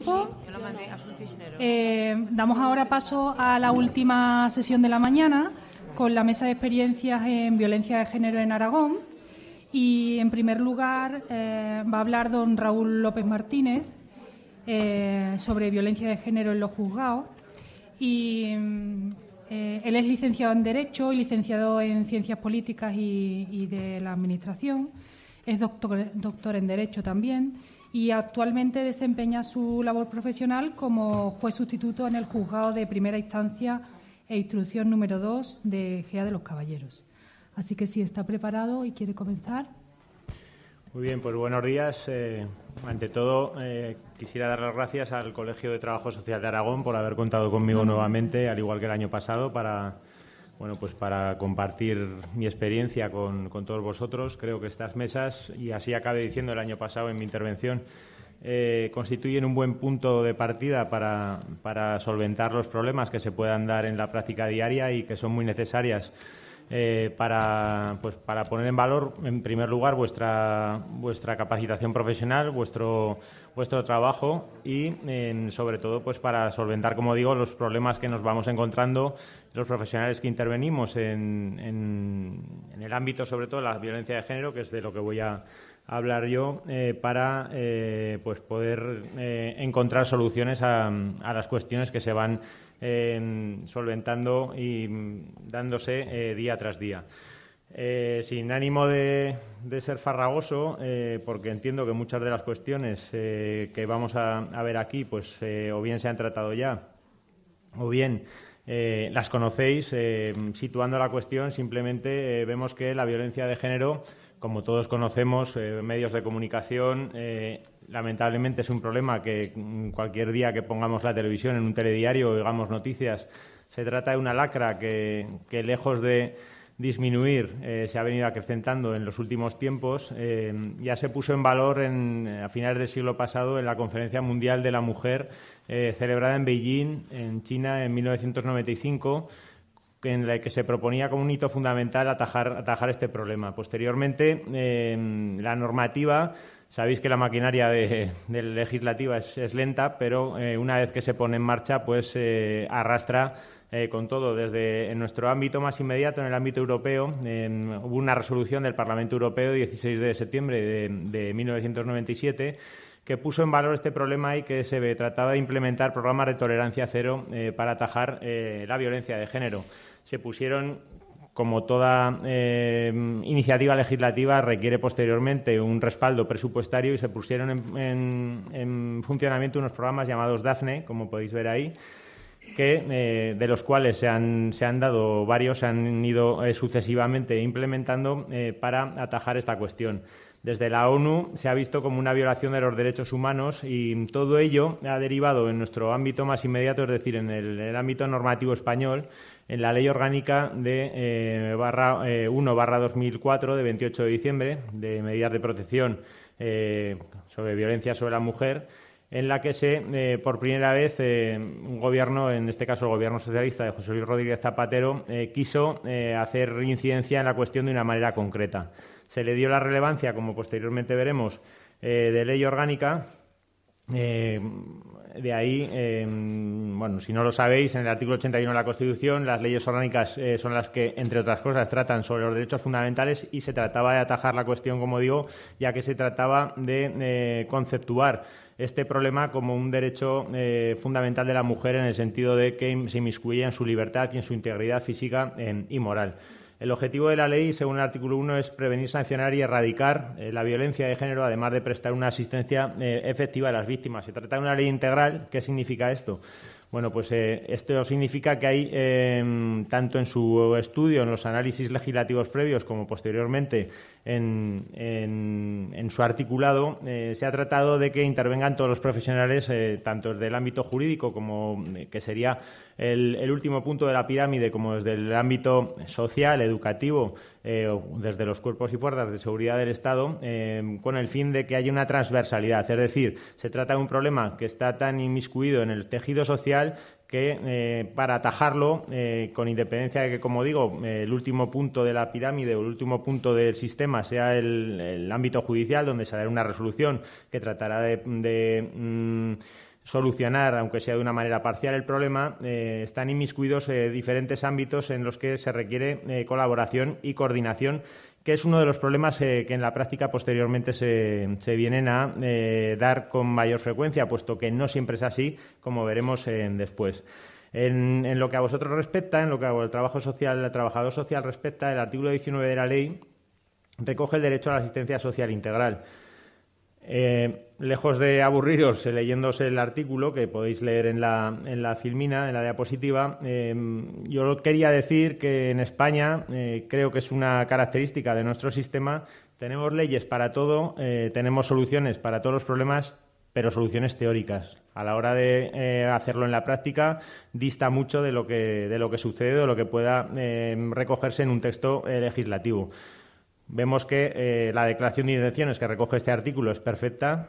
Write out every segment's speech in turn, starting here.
tiempo. Damos ahora paso a la última sesión de la mañana con la mesa de experiencias en violencia de género en Aragón. Y, en primer lugar, va a hablar don Raúl López Martínez sobre violencia de género en los juzgados. Y él es licenciado en Derecho y licenciado en Ciencias Políticas y de la Administración. Es doctor en Derecho también y actualmente desempeña su labor profesional como juez sustituto en el Juzgado de Primera Instancia e Instrucción número 2 de Gea de los Caballeros. Así que, si está preparado y quiere comenzar. Muy bien, pues buenos días. Ante todo, quisiera dar las gracias al Colegio de Trabajo Social de Aragón por haber contado conmigo nuevamente, al igual que el año pasado, para compartir mi experiencia con todos vosotros. Creo que estas mesas, y así acabé diciendo el año pasado en mi intervención, constituyen un buen punto de partida para solventar los problemas que se puedan dar en la práctica diaria y que son muy necesarias para poner en valor, en primer lugar, vuestra capacitación profesional, vuestro trabajo y, sobre todo, pues para solventar, como digo, los problemas que nos vamos encontrando los profesionales que intervenimos en el ámbito, sobre todo, de la violencia de género, que es de lo que voy a hablar yo, para poder encontrar soluciones a las cuestiones que se van solventando y dándose día tras día. Sin ánimo de ser farragoso, porque entiendo que muchas de las cuestiones que vamos a ver aquí, pues o bien se han tratado ya, o bien las conocéis. Situando la cuestión, simplemente vemos que la violencia de género, como todos conocemos, medios de comunicación, lamentablemente es un problema que cualquier día que pongamos la televisión en un telediario o oigamos noticias, se trata de una lacra que lejos de disminuir, se ha venido acrecentando en los últimos tiempos. Ya se puso en valor a finales del siglo pasado en la Conferencia Mundial de la Mujer celebrada en Beijing, en China, en 1995, en la que se proponía como un hito fundamental atajar este problema. Posteriormente, la normativa, sabéis que la maquinaria de legislativa es lenta, pero una vez que se pone en marcha, pues arrastra con todo. Desde en nuestro ámbito más inmediato, en el ámbito europeo, hubo una resolución del Parlamento Europeo 16 de septiembre de 1997 que puso en valor este problema y que se trataba de implementar programas de tolerancia cero para atajar la violencia de género. Se pusieron, como toda iniciativa legislativa, requiere posteriormente un respaldo presupuestario, y se pusieron en funcionamiento unos programas llamados DAFNE, como podéis ver ahí, que de los cuales se han dado varios, se han ido sucesivamente implementando para atajar esta cuestión. Desde la ONU se ha visto como una violación de los derechos humanos, y todo ello ha derivado en nuestro ámbito más inmediato, es decir, en el ámbito normativo español, en la Ley Orgánica de 1/2004 de 28 de diciembre de medidas de protección sobre violencia sobre la mujer, en la que por primera vez un gobierno, en este caso el gobierno socialista de José Luis Rodríguez Zapatero, quiso hacer incidencia en la cuestión de una manera concreta. Se le dio la relevancia, como posteriormente veremos, de ley orgánica. De ahí, si no lo sabéis, en el artículo 81 de la Constitución, las leyes orgánicas son las que, entre otras cosas, tratan sobre los derechos fundamentales, y se trataba de atajar la cuestión, como digo, ya que se trataba de conceptuar este problema como un derecho fundamental de la mujer, en el sentido de que se inmiscuye en su libertad y en su integridad física y moral. El objetivo de la ley, según el artículo 1, es prevenir, sancionar y erradicar la violencia de género, además de prestar una asistencia efectiva a las víctimas. Se trata de una ley integral. ¿Qué significa esto? Bueno, pues esto significa que hay, tanto en su estudio, en los análisis legislativos previos, como posteriormente en su articulado, se ha tratado de que intervengan todos los profesionales, tanto desde el ámbito jurídico, como que sería el último punto de la pirámide, como desde el ámbito social, educativo, desde los cuerpos y fuerzas de seguridad del Estado, con el fin de que haya una transversalidad. Es decir, se trata de un problema que está tan inmiscuido en el tejido social que para atajarlo, con independencia de que, como digo, el último punto de la pirámide o el último punto del sistema sea el ámbito judicial, donde se dará una resolución que tratará de solucionar, aunque sea de una manera parcial, el problema, están inmiscuidos diferentes ámbitos en los que se requiere colaboración y coordinación, que es uno de los problemas que en la práctica posteriormente se vienen a dar con mayor frecuencia, puesto que no siempre es así, como veremos después. En lo que a vosotros respecta, en lo que al trabajo social, al trabajador social respecta, el artículo 19 de la ley recoge el derecho a la asistencia social integral. Lejos de aburriros leyéndose el artículo, que podéis leer en la filmina, en la diapositiva, yo quería decir que en España creo que es una característica de nuestro sistema. Tenemos leyes para todo, tenemos soluciones para todos los problemas, pero soluciones teóricas. A la hora de hacerlo en la práctica dista mucho de lo que sucede o de lo que pueda recogerse en un texto legislativo. Vemos que la declaración de intenciones que recoge este artículo es perfecta.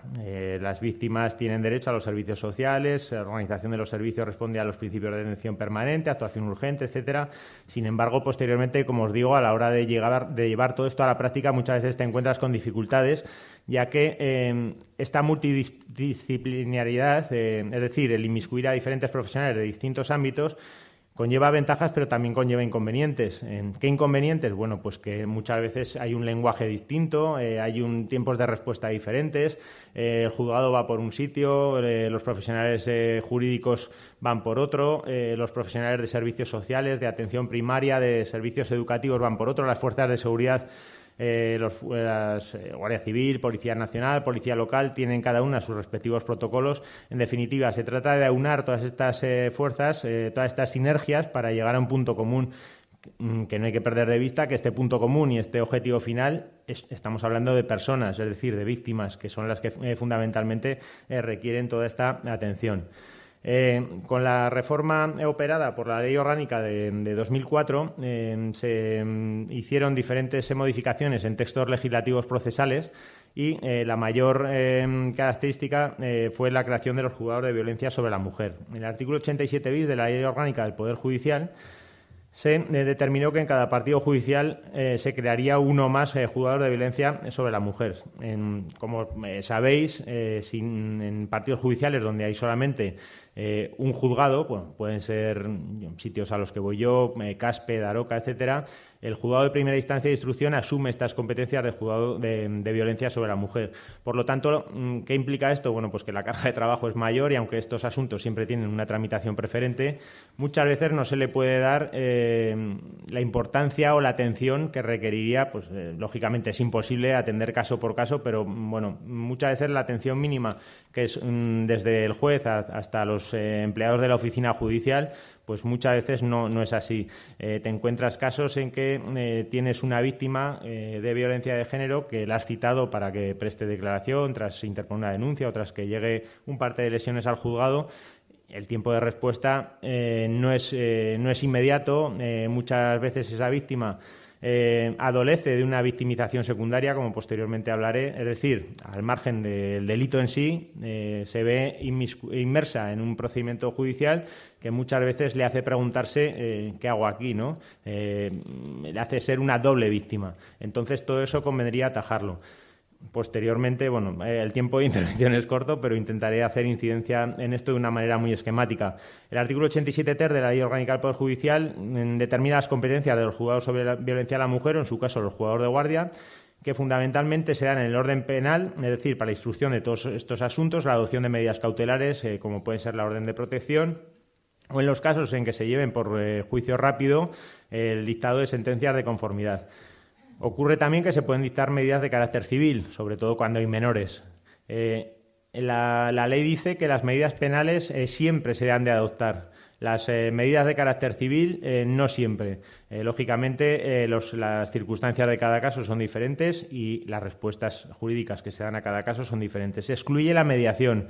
Las víctimas tienen derecho a los servicios sociales, la organización de los servicios responde a los principios de atención permanente, actuación urgente, etcétera. Sin embargo, posteriormente, como os digo, a la hora de llevar todo esto a la práctica, muchas veces te encuentras con dificultades, ya que esta multidisciplinaridad, es decir, el inmiscuir a diferentes profesionales de distintos ámbitos, conlleva ventajas, pero también conlleva inconvenientes. ¿Qué inconvenientes? Bueno, pues que muchas veces hay un lenguaje distinto, hay tiempos de respuesta diferentes, el juzgado va por un sitio, los profesionales jurídicos van por otro, los profesionales de servicios sociales, de atención primaria, de servicios educativos van por otro, las fuerzas de seguridad, Guardia Civil, Policía Nacional, Policía Local, tienen cada una sus respectivos protocolos. En definitiva, se trata de aunar todas estas fuerzas, todas estas sinergias para llegar a un punto común, que no hay que perder de vista que este punto común y este objetivo final estamos hablando de personas, es decir, de víctimas, que son las que fundamentalmente requieren toda esta atención. Con la reforma operada por la Ley Orgánica de 2004 se hicieron diferentes modificaciones en textos legislativos procesales y la mayor característica fue la creación de los juzgados de violencia sobre la mujer. En el artículo 87 bis de la Ley Orgánica del Poder Judicial se determinó que en cada partido judicial se crearía uno más juzgados de violencia sobre la mujer. Como sabéis, en partidos judiciales donde hay solamente un juzgado, bueno, pueden ser sitios a los que voy yo, Caspe, Daroca, etcétera. El juzgado de primera instancia de instrucción asume estas competencias de juzgado de violencia sobre la mujer. Por lo tanto, ¿qué implica esto? Bueno, pues que la carga de trabajo es mayor y aunque estos asuntos siempre tienen una tramitación preferente, muchas veces no se le puede dar la importancia o la atención que requeriría. Pues lógicamente es imposible atender caso por caso, pero bueno, muchas veces la atención mínima, que es desde el juez hasta los empleados de la oficina judicial, pues muchas veces no es así. Te encuentras casos en que tienes una víctima de violencia de género que la has citado para que preste declaración tras interponer una denuncia o tras que llegue un parte de lesiones al juzgado. El tiempo de respuesta no es inmediato. Muchas veces esa víctima adolece de una victimización secundaria, como posteriormente hablaré, es decir, al margen del delito en sí, se ve inmersa en un procedimiento judicial que muchas veces le hace preguntarse ¿qué hago aquí?, ¿no? Le hace ser una doble víctima. Entonces, todo eso convendría atajarlo. Posteriormente, bueno, el tiempo de intervención es corto, pero intentaré hacer incidencia en esto de una manera muy esquemática. El artículo 87 ter de la Ley Orgánica del Poder Judicial determina las competencias de los juzgados sobre la violencia a la mujer, o en su caso los juzgados de guardia, que fundamentalmente se dan en el orden penal, es decir, para la instrucción de todos estos asuntos, la adopción de medidas cautelares, como pueden ser la orden de protección, o en los casos en que se lleven por juicio rápido, el dictado de sentencias de conformidad. Ocurre también que se pueden dictar medidas de carácter civil, sobre todo cuando hay menores. La ley dice que las medidas penales siempre se han de adoptar. Las medidas de carácter civil no siempre. Lógicamente, las circunstancias de cada caso son diferentes y las respuestas jurídicas que se dan a cada caso son diferentes. Se excluye la mediación.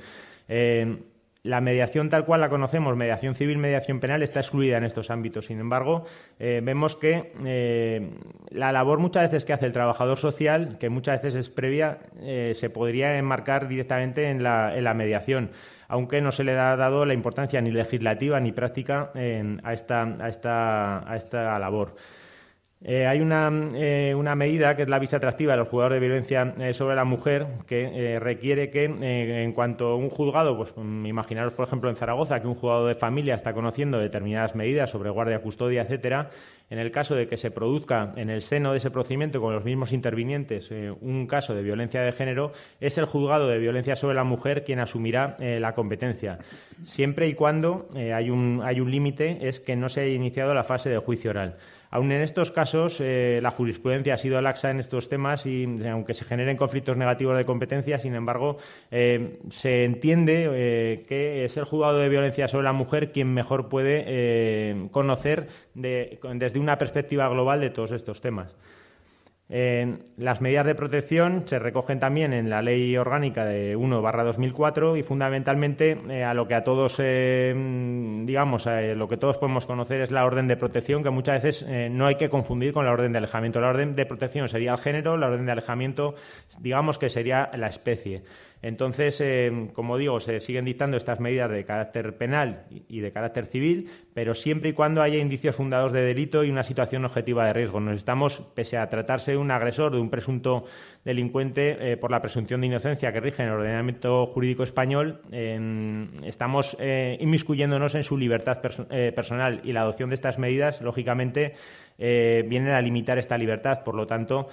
La mediación tal cual la conocemos, mediación civil, mediación penal, está excluida en estos ámbitos. Sin embargo, vemos que la labor muchas veces que hace el trabajador social, que muchas veces es previa, se podría enmarcar directamente en la mediación, aunque no se le ha dado la importancia ni legislativa ni práctica a esta labor. Hay una medida que es la visa atractiva de los juzgados de violencia sobre la mujer que requiere que en cuanto un juzgado, pues imaginaros por ejemplo en Zaragoza que un juzgado de familia está conociendo determinadas medidas sobre guardia, custodia, etcétera, en el caso de que se produzca en el seno de ese procedimiento con los mismos intervinientes un caso de violencia de género, es el juzgado de violencia sobre la mujer quien asumirá la competencia, siempre y cuando hay un límite, es que no se haya iniciado la fase de juicio oral. Aún en estos casos, la jurisprudencia ha sido laxa en estos temas y, aunque se generen conflictos negativos de competencia, sin embargo, se entiende que es el juzgado de violencia sobre la mujer quien mejor puede conocer desde una perspectiva global de todos estos temas. Las medidas de protección se recogen también en la Ley Orgánica de 1/2004 y fundamentalmente a lo que a todos, lo que todos podemos conocer es la orden de protección, que muchas veces no hay que confundir con la orden de alejamiento. La orden de protección sería el género, la orden de alejamiento, digamos que sería la especie. Entonces, como digo, se siguen dictando estas medidas de carácter penal y de carácter civil, pero siempre y cuando haya indicios fundados de delito y una situación objetiva de riesgo. Nos estamos, pese a tratarse de un agresor, de un presunto delincuente, por la presunción de inocencia que rige en el ordenamiento jurídico español, estamos inmiscuyéndonos en su libertad personal, y la adopción de estas medidas, lógicamente, vienen a limitar esta libertad. Por lo tanto,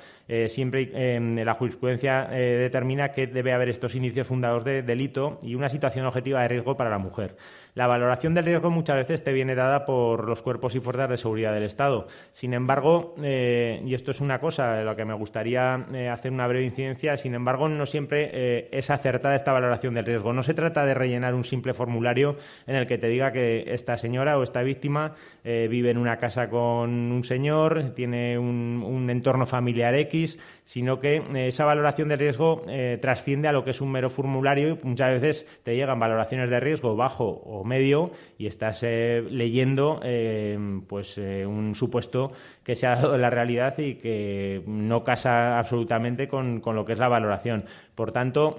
siempre la jurisprudencia determina que debe haber estos indicios fundados de delito y una situación objetiva de riesgo para la mujer. La valoración del riesgo muchas veces te viene dada por los cuerpos y fuerzas de seguridad del Estado. Sin embargo, y esto es una cosa de la que me gustaría hacer una breve incidencia, sin embargo, no siempre es acertada esta valoración del riesgo. No se trata de rellenar un simple formulario en el que te diga que esta señora o esta víctima vive en una casa con un señor, tiene un entorno familiar X, sino que esa valoración de riesgo trasciende a lo que es un mero formulario, y muchas veces te llegan valoraciones de riesgo bajo o medio y estás leyendo un supuesto que se ha dado en la realidad y que no casa absolutamente con lo que es la valoración. Por tanto,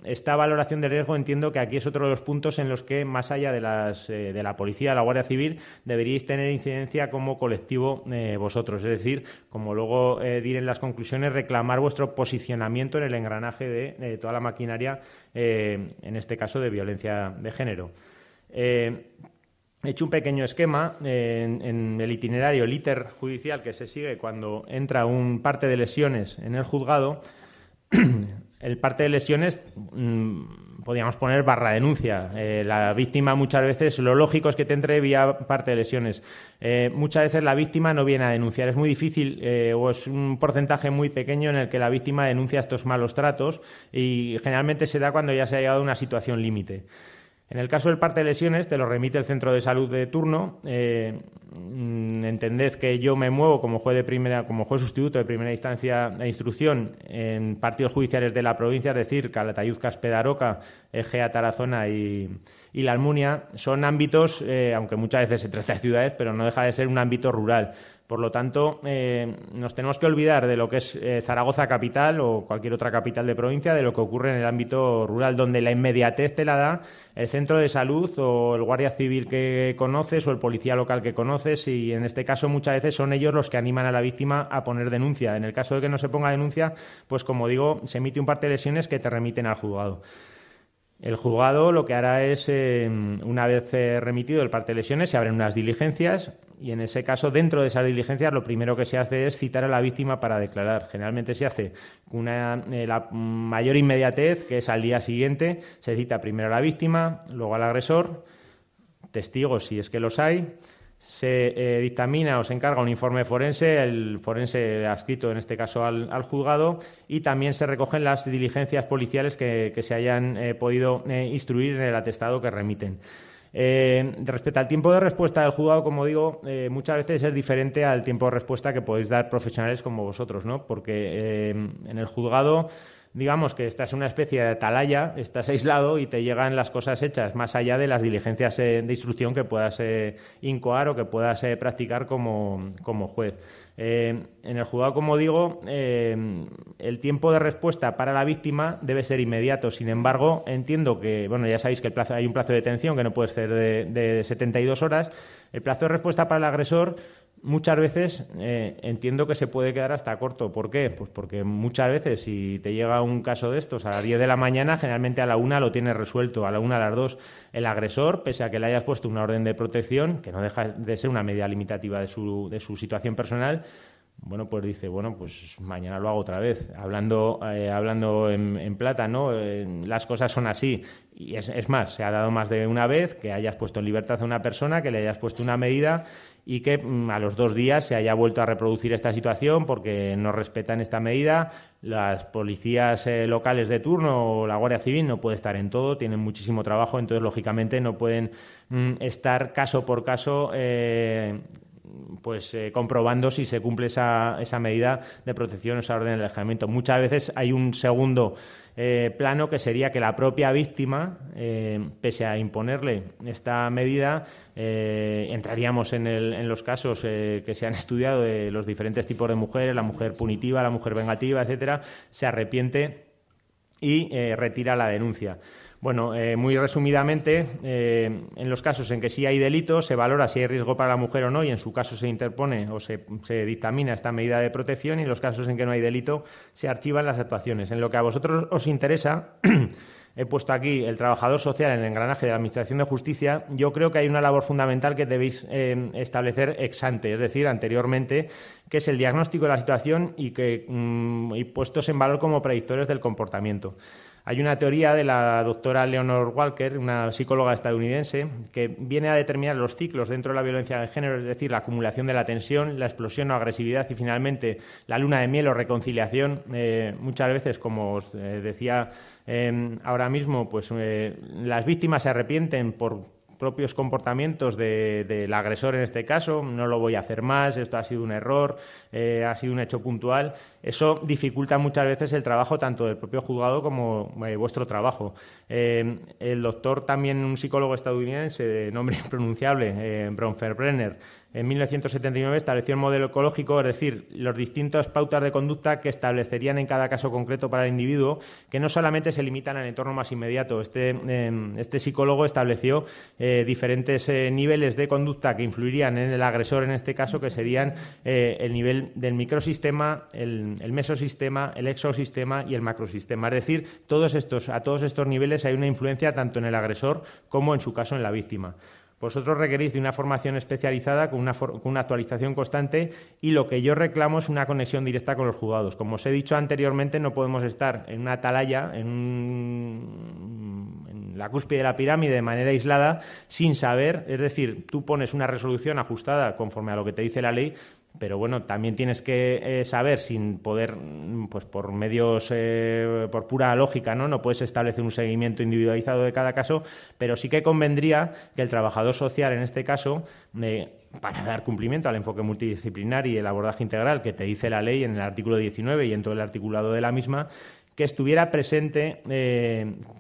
esta valoración de riesgo entiendo que aquí es otro de los puntos en los que, más allá de la policía, la Guardia Civil, deberíais tener incidencia como colectivo vosotros. Es decir, como luego diré en las conclusiones, reclamar vuestro posicionamiento en el engranaje de toda la maquinaria, en este caso de violencia de género. He hecho un pequeño esquema en el itinerario, el íter judicial que se sigue cuando entra un parte de lesiones en el juzgado. El parte de lesiones podríamos poner barra denuncia. La víctima muchas veces, lo lógico es que te entre vía parte de lesiones. Muchas veces la víctima no viene a denunciar. Es muy difícil o es un porcentaje muy pequeño en el que la víctima denuncia estos malos tratos, y generalmente se da cuando ya se ha llegado a una situación límite. En el caso del parte de lesiones, te lo remite el centro de salud de turno. Entended que yo me muevo como juez sustituto de primera instancia de instrucción en partidos judiciales de la provincia, es decir, Calatayud, Caspeda, Aroca, Egea, Tarazona y la Almunia. Son ámbitos, aunque muchas veces se trata de ciudades, pero no deja de ser un ámbito rural. Por lo tanto, nos tenemos que olvidar de lo que es Zaragoza capital o cualquier otra capital de provincia, de lo que ocurre en el ámbito rural, donde la inmediatez te la da el centro de salud o el guardia civil que conoces o el policía local que conoces, y en este caso muchas veces son ellos los que animan a la víctima a poner denuncia. En el caso de que no se ponga denuncia, pues como digo, se emite un parte de lesiones que te remiten al juzgado. El juzgado lo que hará es, una vez remitido el parte de lesiones, se abren unas diligencias, y en ese caso, dentro de esas diligencias, lo primero que se hace es citar a la víctima para declarar. Generalmente se hace la mayor inmediatez, que es al día siguiente. Se cita primero a la víctima, luego al agresor, testigos si es que los hay. Se dictamina o se encarga un informe forense, el forense adscrito en este caso al juzgado, y también se recogen las diligencias policiales que se hayan podido instruir en el atestado que remiten. Respecto al tiempo de respuesta del juzgado, como digo, muchas veces es diferente al tiempo de respuesta que podéis dar profesionales como vosotros, ¿no? Porque en el juzgado, digamos que estás en una especie de atalaya, estás aislado y te llegan las cosas hechas, más allá de las diligencias de instrucción que puedas incoar o que puedas practicar como juez. En el juzgado, como digo, el tiempo de respuesta para la víctima debe ser inmediato. Sin embargo, entiendo que, bueno, ya sabéis que hay un plazo de detención que no puede ser de 72 horas. El plazo de respuesta para el agresor muchas veces entiendo que se puede quedar hasta corto. ¿Por qué? Pues porque muchas veces si te llega un caso de estos a las 10 de la mañana, generalmente a la 1 lo tienes resuelto, a la 1, a las 2 el agresor, pese a que le hayas puesto una orden de protección, que no deja de ser una medida limitativa de su situación personal, bueno, pues dice, bueno, pues mañana lo hago otra vez. Hablando en plata, ¿no? Las cosas son así. Y es más, se ha dado más de una vez que hayas puesto en libertad a una persona, que le hayas puesto una medida y que a los 2 días se haya vuelto a reproducir esta situación porque no respetan esta medida. Las policías locales de turno o la Guardia Civil no puede estar en todo, tienen muchísimo trabajo, entonces, lógicamente, no pueden estar caso por caso comprobando si se cumple esa medida de protección o esa orden de alejamiento. Muchas veces hay un segundo plano, que sería que la propia víctima, pese a imponerle esta medida, entraríamos en los casos que se han estudiado de los diferentes tipos de mujeres, la mujer punitiva, la mujer vengativa, etcétera, se arrepiente y retira la denuncia. Bueno, muy resumidamente, en los casos en que sí hay delito, se valora si hay riesgo para la mujer o no, y en su caso se interpone o se dictamina esta medida de protección, y en los casos en que no hay delito se archivan las actuaciones. En lo que a vosotros os interesa, he puesto aquí el trabajador social en el engranaje de la Administración de Justicia. Yo creo que hay una labor fundamental que debéis establecer ex ante, es decir, anteriormente, que es el diagnóstico de la situación y puestos en valor como predictores del comportamiento. Hay una teoría de la doctora Leonor Walker, una psicóloga estadounidense, que viene a determinar los ciclos dentro de la violencia de género, es decir, la acumulación de la tensión, la explosión o agresividad y, finalmente, la luna de miel o reconciliación. Muchas veces, como os decía ahora mismo, pues las víctimas se arrepienten por propios comportamientos del agresor en este caso. No lo voy a hacer más, esto ha sido un error, ha sido un hecho puntual. Eso dificulta muchas veces el trabajo tanto del propio juzgado como vuestro trabajo. El doctor, también un psicólogo estadounidense de nombre impronunciable, Bronfenbrenner, en 1979 estableció un modelo ecológico, es decir, las distintas pautas de conducta que establecerían en cada caso concreto para el individuo, que no solamente se limitan al entorno más inmediato. Este psicólogo estableció diferentes niveles de conducta que influirían en el agresor, en este caso, que serían el nivel del microsistema, el mesosistema, el exosistema y el macrosistema. Es decir, a todos estos niveles hay una influencia tanto en el agresor como, en su caso, en la víctima. Vosotros requerís de una formación especializada con una actualización constante, y lo que yo reclamo es una conexión directa con los juzgados. Como os he dicho anteriormente, no podemos estar en una atalaya, en la cúspide de la pirámide de manera aislada, sin saber. Es decir, tú pones una resolución ajustada conforme a lo que te dice la ley, pero bueno, también tienes que saber, sin poder, pues por medios, por pura lógica, no puedes establecer un seguimiento individualizado de cada caso, pero sí que convendría que el trabajador social, en este caso, para dar cumplimiento al enfoque multidisciplinar y el abordaje integral que te dice la ley en el artículo 19 y en todo el articulado de la misma, que estuviera presente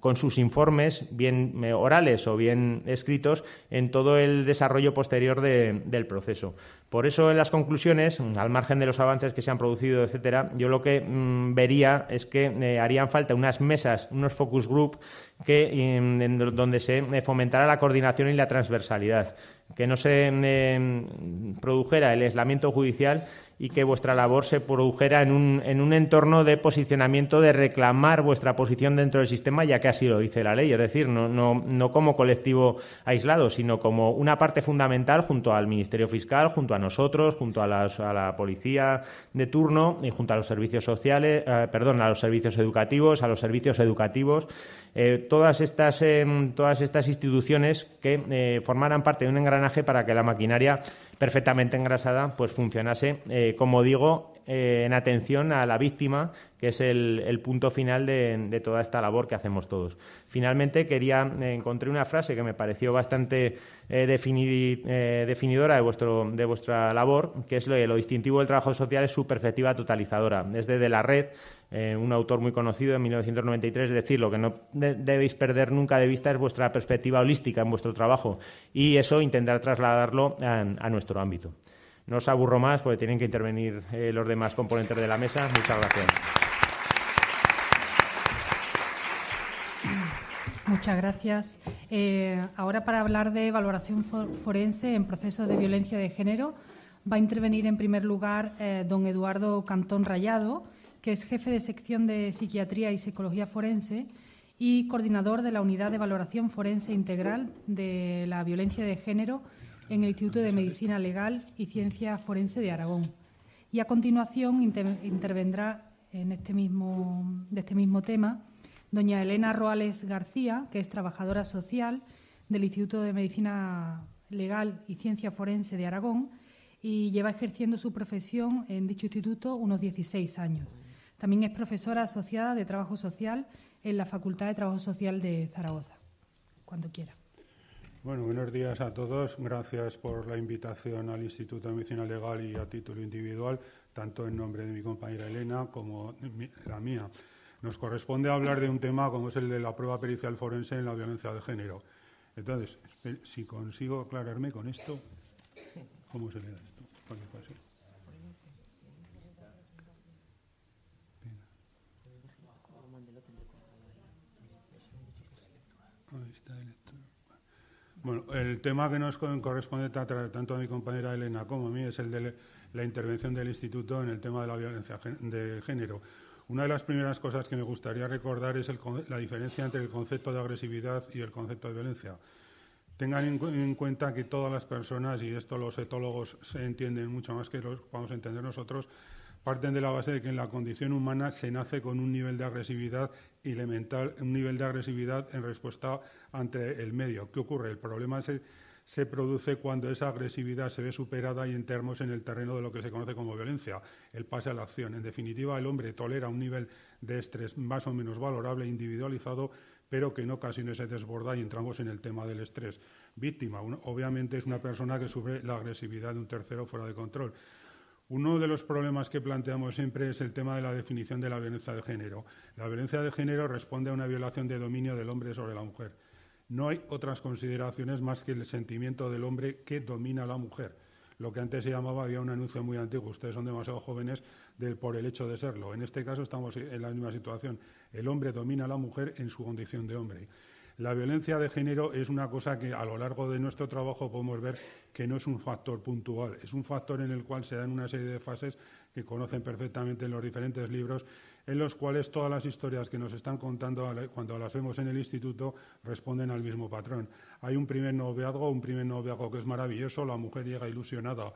con sus informes, bien orales o bien escritos, en todo el desarrollo posterior del proceso. Por eso, en las conclusiones, al margen de los avances que se han producido, etcétera, yo lo que vería es que harían falta unas mesas, unos focus group, donde se fomentara la coordinación y la transversalidad, que no se produjera el aislamiento judicial y que vuestra labor se produjera en un entorno de posicionamiento, de reclamar vuestra posición dentro del sistema, ya que así lo dice la ley. Es decir, no como colectivo aislado, sino como una parte fundamental junto al Ministerio Fiscal, junto a nosotros, junto a la policía de turno y junto a los servicios sociales, a los servicios educativos, a los servicios educativos. Todas estas instituciones que formaran parte de un engranaje para que la maquinaria perfectamente engrasada pues funcionase, como digo, en atención a la víctima, que es el punto final de toda esta labor que hacemos todos. Finalmente, encontré una frase que me pareció bastante definidora de vuestra labor, que es lo distintivo del trabajo social es su perspectiva totalizadora. Es de la Red, un autor muy conocido en 1993, es decir, lo que no debéis perder nunca de vista es vuestra perspectiva holística en vuestro trabajo, y eso intentar trasladarlo a nuestro ámbito. No os aburro más porque tienen que intervenir los demás componentes de la mesa. Muchas gracias. Muchas gracias. Ahora, para hablar de valoración forense en procesos de violencia de género, Va a intervenir en primer lugar don Eduardo Cantón Rayado, que es jefe de sección de Psiquiatría y Psicología Forense y coordinador de la Unidad de Valoración Forense Integral de la Violencia de Género en el Instituto de Medicina Legal y Ciencia Forense de Aragón. Y a continuación intervendrá de este mismo tema doña Elena Roales García, que es trabajadora social del Instituto de Medicina Legal y Ciencia Forense de Aragón y lleva ejerciendo su profesión en dicho instituto unos 16 años. También es profesora asociada de Trabajo Social en la Facultad de Trabajo Social de Zaragoza. Cuando quiera. Bueno, buenos días a todos. Gracias por la invitación al Instituto de Medicina Legal y a título individual, tanto en nombre de mi compañera Elena como la mía. Nos corresponde hablar de un tema como es el de la prueba pericial forense en la violencia de género. Entonces, si consigo aclararme con esto, ¿cómo se le da esto? ¿Para que pase? Ahí está el lector. Bueno, el tema que nos corresponde tratar tanto a mi compañera Elena como a mí es el de la intervención del Instituto en el tema de la violencia de género. Una de las primeras cosas que me gustaría recordar es la diferencia entre el concepto de agresividad y el concepto de violencia. Tengan en cuenta que todas las personas, y esto los etólogos se entienden mucho más que lo vamos a entender nosotros, parten de la base de que en la condición humana se nace con un nivel de agresividad elemental, un nivel de agresividad en respuesta ante el medio. ¿Qué ocurre? El problema se produce cuando esa agresividad se ve superada y entramos en el terreno de lo que se conoce como violencia, el pase a la acción. En definitiva, el hombre tolera un nivel de estrés más o menos valorable, individualizado, pero que en ocasiones se desborda y entramos en el tema del estrés. Víctima, obviamente, es una persona que sufre la agresividad de un tercero fuera de control. Uno de los problemas que planteamos siempre es el tema de la definición de la violencia de género. La violencia de género responde a una violación de dominio del hombre sobre la mujer. No hay otras consideraciones más que el sentimiento del hombre que domina a la mujer. Lo que antes se llamaba, había un anuncio muy antiguo, ustedes son demasiado jóvenes por el hecho de serlo. En este caso estamos en la misma situación. El hombre domina a la mujer en su condición de hombre. La violencia de género es una cosa que a lo largo de nuestro trabajo podemos ver que no es un factor puntual, es un factor en el cual se dan una serie de fases que conocen perfectamente en los diferentes libros, en los cuales todas las historias que nos están contando cuando las vemos en el instituto responden al mismo patrón. Hay un primer noviazgo que es maravilloso, la mujer llega ilusionada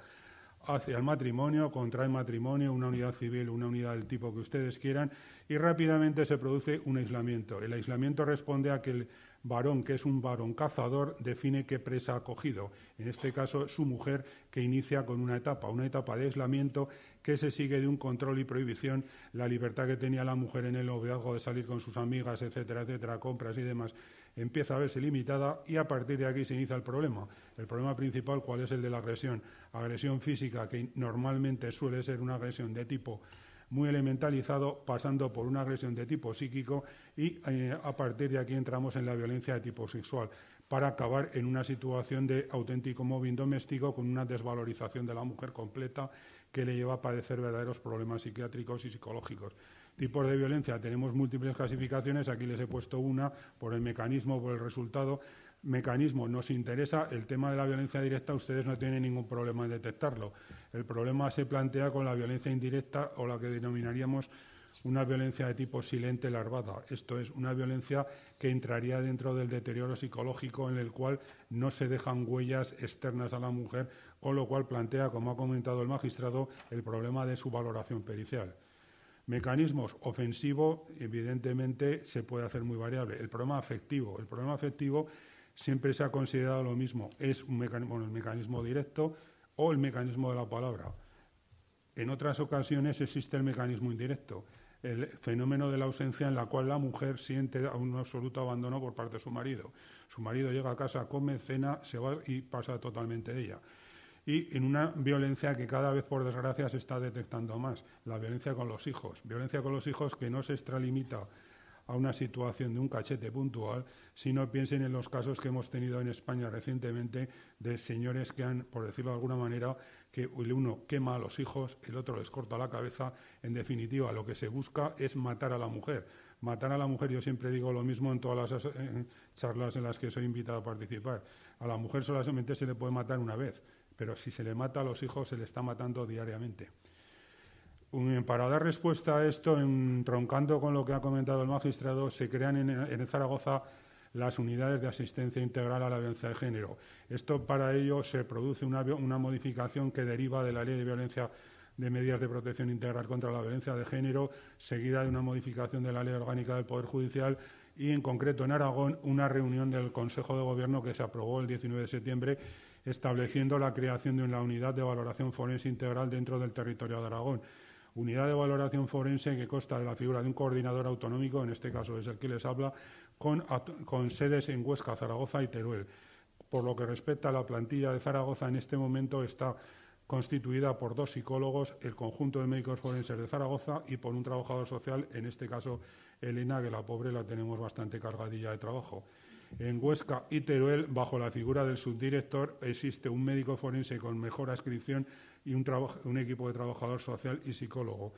hacia el matrimonio, contrae matrimonio, una unidad civil, una unidad del tipo que ustedes quieran, y rápidamente se produce un aislamiento. El aislamiento responde a que el varón, que es un varón cazador, define qué presa ha cogido. En este caso, su mujer, que inicia con una etapa de aislamiento que se sigue de un control y prohibición. La libertad que tenía la mujer en el noviazgo de salir con sus amigas, etcétera, etcétera, compras y demás, empieza a verse limitada y a partir de aquí se inicia el problema. El problema principal, ¿cuál es el de la agresión? Agresión física, que normalmente suele ser una agresión de tipo muy elementalizado, pasando por una agresión de tipo psíquico y a partir de aquí entramos en la violencia de tipo sexual, para acabar en una situación de auténtico mobbing doméstico con una desvalorización de la mujer completa que le lleva a padecer verdaderos problemas psiquiátricos y psicológicos. Tipos de violencia, tenemos múltiples clasificaciones, aquí les he puesto una por el mecanismo, por el resultado. Mecanismo, nos interesa el tema de la violencia directa, ustedes no tienen ningún problema en detectarlo. El problema se plantea con la violencia indirecta o la que denominaríamos una violencia de tipo silente larvada. Esto es una violencia que entraría dentro del deterioro psicológico en el cual no se dejan huellas externas a la mujer, con lo cual plantea, como ha comentado el magistrado, el problema de su valoración pericial. Mecanismos ofensivo, evidentemente, se puede hacer muy variable. El problema afectivo siempre se ha considerado lo mismo, es un mecanismo, el mecanismo directo o el mecanismo de la palabra. En otras ocasiones existe el mecanismo indirecto, el fenómeno de la ausencia en la cual la mujer siente un absoluto abandono por parte de su marido. Su marido llega a casa, come, cena, se va y pasa totalmente de ella. Y en una violencia que cada vez, por desgracia, se está detectando más, la violencia con los hijos. Violencia con los hijos que no se extralimita a una situación de un cachete puntual, sino piensen en los casos que hemos tenido en España recientemente de señores que han, por decirlo de alguna manera, que el uno quema a los hijos, el otro les corta la cabeza. En definitiva, lo que se busca es matar a la mujer. Matar a la mujer, yo siempre digo lo mismo en todas las charlas en las que soy invitado a participar. A la mujer solamente se le puede matar una vez, pero si se le mata a los hijos se le está matando diariamente. Para dar respuesta a esto, entroncando con lo que ha comentado el magistrado, se crean en Zaragoza las unidades de asistencia integral a la violencia de género. Esto, para ello, se produce una modificación que deriva de la Ley de Violencia de Medidas de Protección Integral contra la Violencia de Género, seguida de una modificación de la Ley Orgánica del Poder Judicial y, en concreto, en Aragón, una reunión del Consejo de Gobierno que se aprobó el 19 de septiembre, estableciendo la creación de una unidad de valoración forense integral dentro del territorio de Aragón. Unidad de valoración forense que consta de la figura de un coordinador autonómico, en este caso es el que les habla, con sedes en Huesca, Zaragoza y Teruel. Por lo que respecta a la plantilla de Zaragoza, en este momento está constituida por 2 psicólogos, el conjunto de médicos forenses de Zaragoza y por un trabajador social, en este caso Elena, que la pobre la tenemos bastante cargadilla de trabajo. En Huesca y Teruel, bajo la figura del subdirector, existe un médico forense con mejor adscripción y un equipo de trabajador social y psicólogo.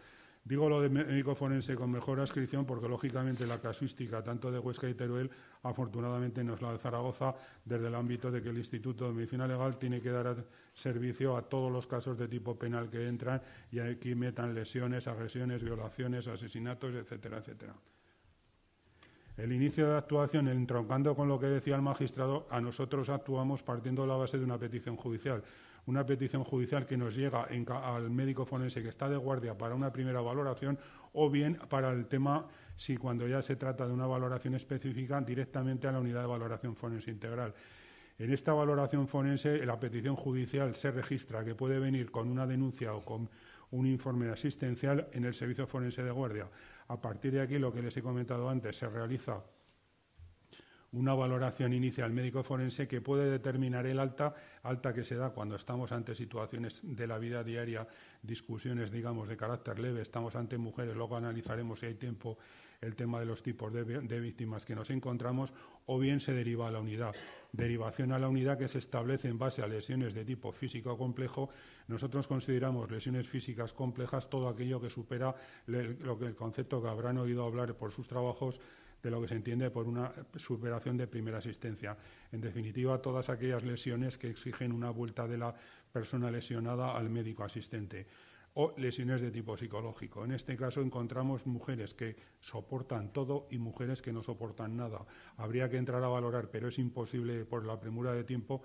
Digo lo de médico forense con mejor adscripción porque, lógicamente, la casuística tanto de Huesca y Teruel, afortunadamente, no es la de Zaragoza, desde el ámbito de que el Instituto de Medicina Legal tiene que dar servicio a todos los casos de tipo penal que entran y aquí metan lesiones, agresiones, violaciones, asesinatos, etcétera, etcétera. El inicio de actuación, entroncando con lo que decía el magistrado, a nosotros actuamos partiendo de la base de una petición judicial. Una petición judicial que nos llega al médico forense que está de guardia para una primera valoración, o bien para el tema, si cuando ya se trata de una valoración específica, directamente a la unidad de valoración forense integral. En esta valoración forense, la petición judicial se registra que puede venir con una denuncia o con un informe asistencial en el servicio forense de guardia. A partir de aquí, lo que les he comentado antes, se realiza una valoración inicial médico forense que puede determinar el alta que se da cuando estamos ante situaciones de la vida diaria, discusiones, digamos, de carácter leve, estamos ante mujeres, luego analizaremos si hay tiempo el tema de los tipos de víctimas que nos encontramos, o bien se deriva a la unidad. Derivación a la unidad que se establece en base a lesiones de tipo físico complejo. Nosotros consideramos lesiones físicas complejas todo aquello que supera el concepto que habrán oído hablar por sus trabajos de lo que se entiende por una superación de primera asistencia. En definitiva, todas aquellas lesiones que exigen una vuelta de la persona lesionada al médico asistente, o lesiones de tipo psicológico. En este caso encontramos mujeres que soportan todo y mujeres que no soportan nada. Habría que entrar a valorar, pero es imposible por la premura de tiempo,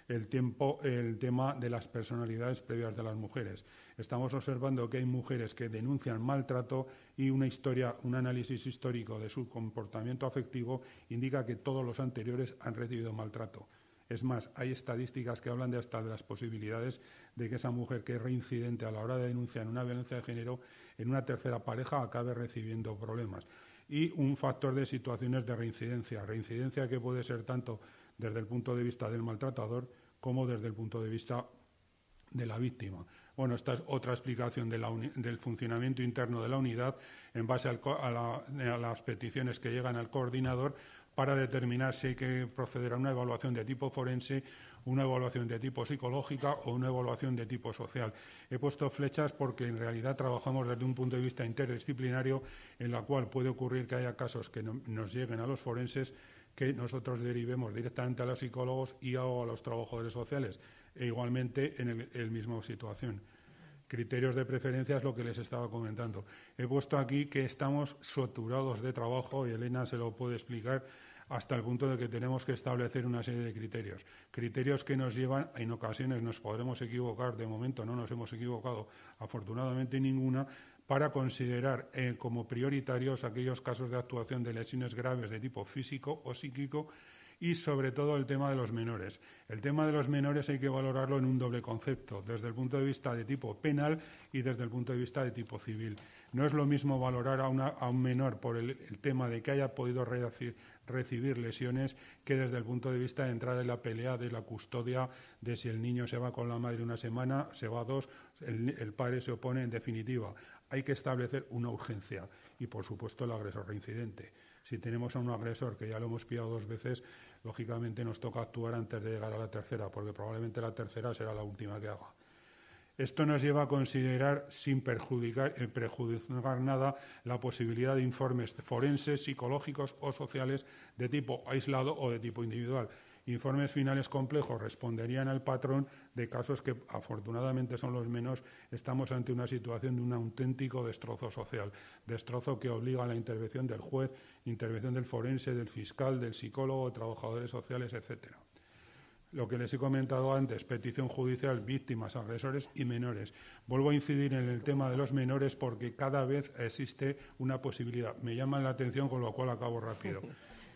el tema de las personalidades previas de las mujeres. Estamos observando que hay mujeres que denuncian maltrato y un análisis histórico de su comportamiento afectivo indica que todos los anteriores han recibido maltrato. Es más, hay estadísticas que hablan de hasta de las posibilidades de que esa mujer que es reincidente a la hora de denunciar una violencia de género en una tercera pareja acabe recibiendo problemas. Y un factor de situaciones de reincidencia que puede ser tanto desde el punto de vista del maltratador como desde el punto de vista de la víctima. Bueno, esta es otra explicación del funcionamiento interno de la unidad en base a las peticiones que llegan al coordinador para determinar si hay que proceder a una evaluación de tipo forense, una evaluación de tipo psicológica o una evaluación de tipo social. He puesto flechas porque en realidad trabajamos desde un punto de vista interdisciplinario en la cual puede ocurrir que haya casos que nos lleguen a los forenses que nosotros derivemos directamente a los psicólogos y a los trabajadores sociales, e igualmente en el misma situación. Criterios de preferencia es lo que les estaba comentando. He puesto aquí que estamos saturados de trabajo, y Elena se lo puede explicar, hasta el punto de que tenemos que establecer una serie de criterios. Criterios que nos llevan, en ocasiones nos podremos equivocar, de momento no nos hemos equivocado, afortunadamente ninguna, para considerar como prioritarios aquellos casos de actuación de lesiones graves de tipo físico o psíquico y, sobre todo, el tema de los menores. El tema de los menores hay que valorarlo en un doble concepto, desde el punto de vista de tipo penal y desde el punto de vista de tipo civil. No es lo mismo valorar a un menor por el tema de que haya podido recibir lesiones que desde el punto de vista de entrar en la pelea de la custodia, de si el niño se va con la madre una semana, se va 2, el padre se opone. En definitiva, hay que establecer una urgencia y, por supuesto, el agresor reincidente. Si tenemos a un agresor que ya lo hemos pillado 2 veces, lógicamente nos toca actuar antes de llegar a la tercera, porque probablemente la tercera será la última que haga. Esto nos lleva a considerar, sin perjudicar nada, la posibilidad de informes forenses, psicológicos o sociales de tipo aislado o de tipo individual. Informes finales complejos responderían al patrón de casos que, afortunadamente, son los menos. Estamos ante una situación de un auténtico destrozo social, destrozo que obliga a la intervención del juez, intervención del forense, del fiscal, del psicólogo, trabajadores sociales, etcétera. Lo que les he comentado antes, petición judicial, víctimas, agresores y menores. Vuelvo a incidir en el tema de los menores porque cada vez existe una posibilidad. Me llaman la atención, con lo cual acabo rápido.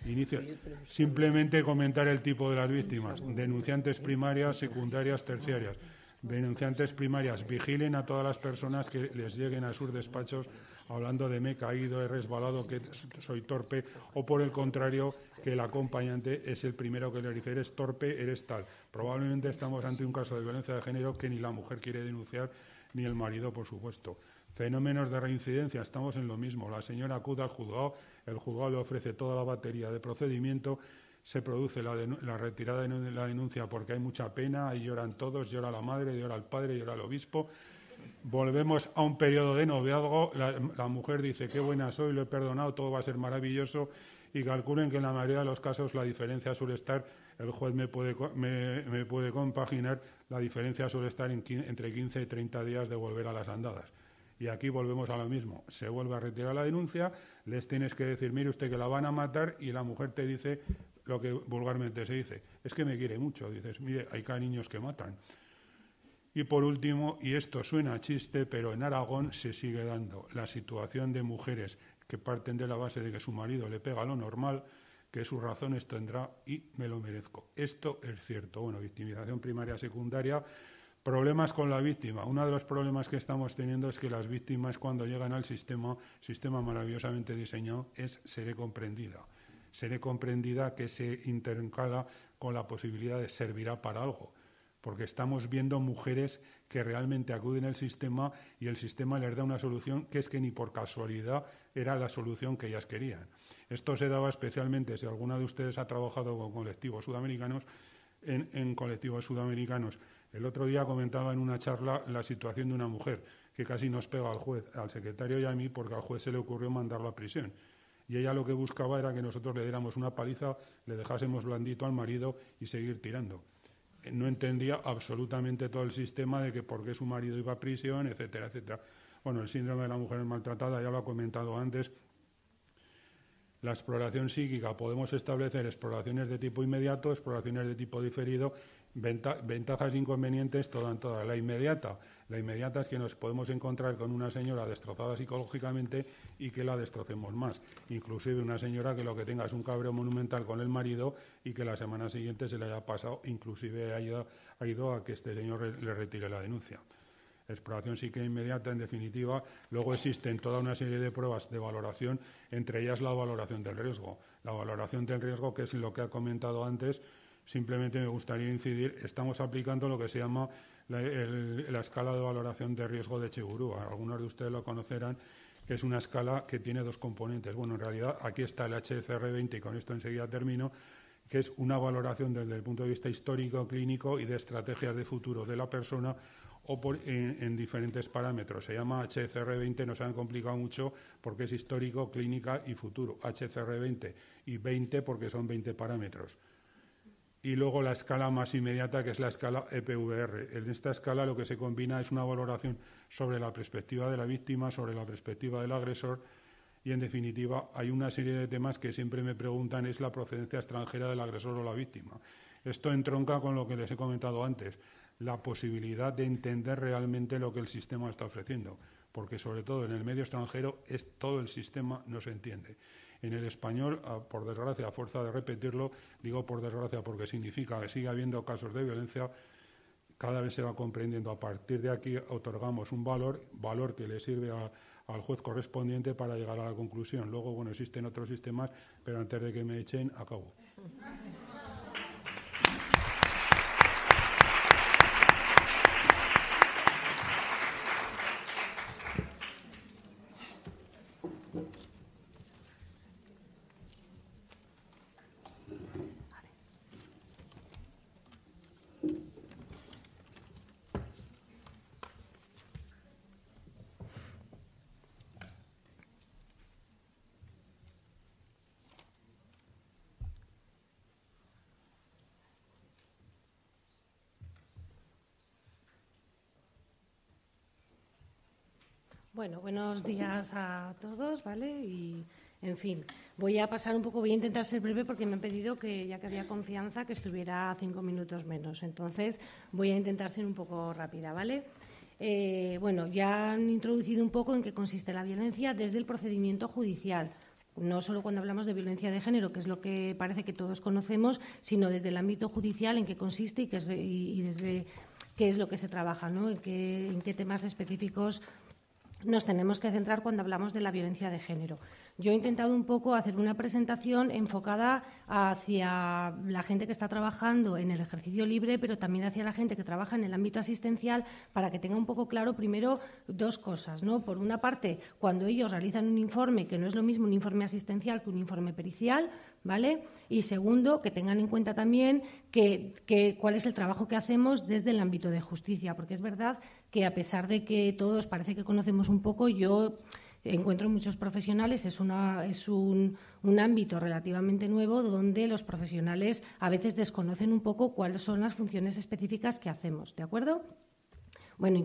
Inicio. Simplemente comentar el tipo de las víctimas. Denunciantes primarias, secundarias, terciarias. Denunciantes primarias, vigilen a todas las personas que les lleguen a sus despachos hablando de me he caído, he resbalado, que soy torpe, o por el contrario, que el acompañante es el primero que le dice eres torpe, eres tal. Probablemente estamos ante un caso de violencia de género que ni la mujer quiere denunciar, ni el marido, por supuesto. Fenómenos de reincidencia, estamos en lo mismo. La señora acude al juzgado, el juzgado le ofrece toda la batería de procedimiento, se produce la retirada de la denuncia porque hay mucha pena, ahí lloran todos, llora la madre, llora el padre, llora el obispo. Volvemos a un periodo de noviazgo, la mujer dice qué buena soy, lo he perdonado, todo va a ser maravilloso, y calculen que en la mayoría de los casos la diferencia suele estar, el juez me puede compaginar, la diferencia suele estar entre 15 y 30 días de volver a las andadas. Y aquí volvemos a lo mismo, se vuelve a retirar la denuncia, les tienes que decir, mire usted que la van a matar, y la mujer te dice lo que vulgarmente se dice, es que me quiere mucho, dices, mire, hay niños que matan. Y por último, y esto suena a chiste, pero en Aragón se sigue dando la situación de mujeres que parten de la base de que su marido le pega lo normal, que sus razones tendrá y me lo merezco. Esto es cierto. Bueno, victimización primaria, secundaria, problemas con la víctima. Uno de los problemas que estamos teniendo es que las víctimas, cuando llegan al sistema maravillosamente diseñado, es seré comprendida. Seré comprendida, que se intercala con la posibilidad de servirá para algo. Porque estamos viendo mujeres que realmente acuden al sistema y el sistema les da una solución que es que ni por casualidad era la solución que ellas querían. Esto se daba especialmente, si alguna de ustedes ha trabajado con colectivos sudamericanos, en colectivos sudamericanos. El otro día comentaba en una charla la situación de una mujer que casi nos pega al juez, al secretario y a mí, porque al juez se le ocurrió mandarla a prisión. Y ella lo que buscaba era que nosotros le diéramos una paliza, le dejásemos blandito al marido y seguir tirando. No entendía absolutamente todo el sistema de que por qué su marido iba a prisión, etcétera, etcétera. Bueno, el síndrome de la mujer maltratada ya lo ha comentado antes. La exploración psíquica, podemos establecer exploraciones de tipo inmediato, exploraciones de tipo diferido, ventajas e inconvenientes, toda. La inmediata es que nos podemos encontrar con una señora destrozada psicológicamente y que la destrocemos más. Inclusive una señora que lo que tenga es un cabreo monumental con el marido y que la semana siguiente se le haya pasado, inclusive ha ido a que este señor le retire la denuncia. Exploración psíquica inmediata, en definitiva. Luego existen toda una serie de pruebas de valoración, entre ellas la valoración del riesgo. La valoración del riesgo, que es lo que ha comentado antes, simplemente me gustaría incidir, estamos aplicando lo que se llama la escala de valoración de riesgo de Chegurúa. Algunos de ustedes lo conocerán, que es una escala que tiene dos componentes. Bueno, en realidad aquí está el HCR20, y con esto enseguida termino, que es una valoración desde el punto de vista histórico, clínico y de estrategias de futuro de la persona, o en diferentes parámetros. Se llama HCR20, no se han complicado mucho porque es histórico, clínica y futuro. HCR20 y 20 porque son 20 parámetros. Y luego la escala más inmediata, que es la escala EPVR. En esta escala lo que se combina es una valoración sobre la perspectiva de la víctima, sobre la perspectiva del agresor, y en definitiva hay una serie de temas que siempre me preguntan, es la procedencia extranjera del agresor o la víctima. Esto entronca con lo que les he comentado antes, la posibilidad de entender realmente lo que el sistema está ofreciendo, porque sobre todo en el medio extranjero todo el sistema no se entiende. En el español, por desgracia, a fuerza de repetirlo, digo por desgracia porque significa que sigue habiendo casos de violencia, cada vez se va comprendiendo. A partir de aquí otorgamos un valor que le sirve al juez correspondiente para llegar a la conclusión. Luego, bueno, existen otros sistemas, pero antes de que me echen, acabo. Bueno, buenos días a todos, ¿vale? Y, en fin, voy a pasar un poco, voy a intentar ser breve porque me han pedido que, ya que había confianza, que estuviera 5 minutos menos. Entonces, voy a intentar ser un poco rápida, ¿vale? Bueno, ya han introducido un poco en qué consiste la violencia desde el procedimiento judicial. No solo cuando hablamos de violencia de género, que es lo que parece que todos conocemos, sino desde el ámbito judicial, en qué consiste y desde qué es lo que se trabaja, ¿no? En qué temas específicos nos tenemos que centrar cuando hablamos de la violencia de género. Yo he intentado un poco hacer una presentación enfocada hacia la gente que está trabajando en el ejercicio libre, pero también hacia la gente que trabaja en el ámbito asistencial, para que tenga un poco claro, primero, dos cosas, ¿no? Por una parte, cuando ellos realizan un informe, que no es lo mismo un informe asistencial que un informe pericial, ¿vale? Y segundo, que tengan en cuenta también cuál es el trabajo que hacemos desde el ámbito de justicia, porque es verdad que, a pesar de que todos parece que conocemos un poco, yo encuentro muchos profesionales, es un ámbito relativamente nuevo donde los profesionales a veces desconocen un poco cuáles son las funciones específicas que hacemos, ¿de acuerdo? Bueno,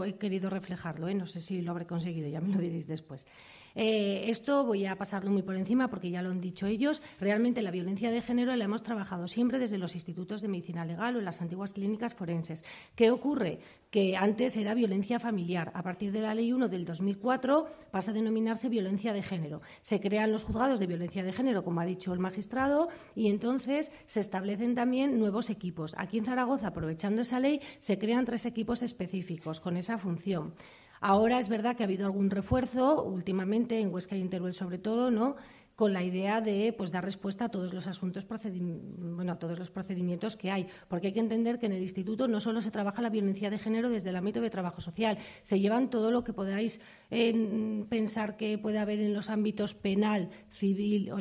he querido reflejarlo, no sé si lo habré conseguido, ya me lo diréis después. Esto voy a pasarlo muy por encima porque ya lo han dicho ellos. Realmente la violencia de género la hemos trabajado siempre desde los institutos de medicina legal o en las antiguas clínicas forenses. ¿Qué ocurre? Que antes era violencia familiar. A partir de la Ley 1 del 2004 pasa a denominarse violencia de género. Se crean los juzgados de violencia de género, como ha dicho el magistrado, y entonces se establecen también nuevos equipos. Aquí en Zaragoza, aprovechando esa ley, se crean 3 equipos específicos con esa función. Ahora es verdad que ha habido algún refuerzo últimamente en Huesca y en Teruel, sobre todo, ¿no?, con la idea de dar respuesta a todos los asuntos, a todos los procedimientos que hay, porque hay que entender que en el instituto no solo se trabaja la violencia de género desde el ámbito de trabajo social, se llevan todo lo que podáis pensar que puede haber en los ámbitos penal, civil,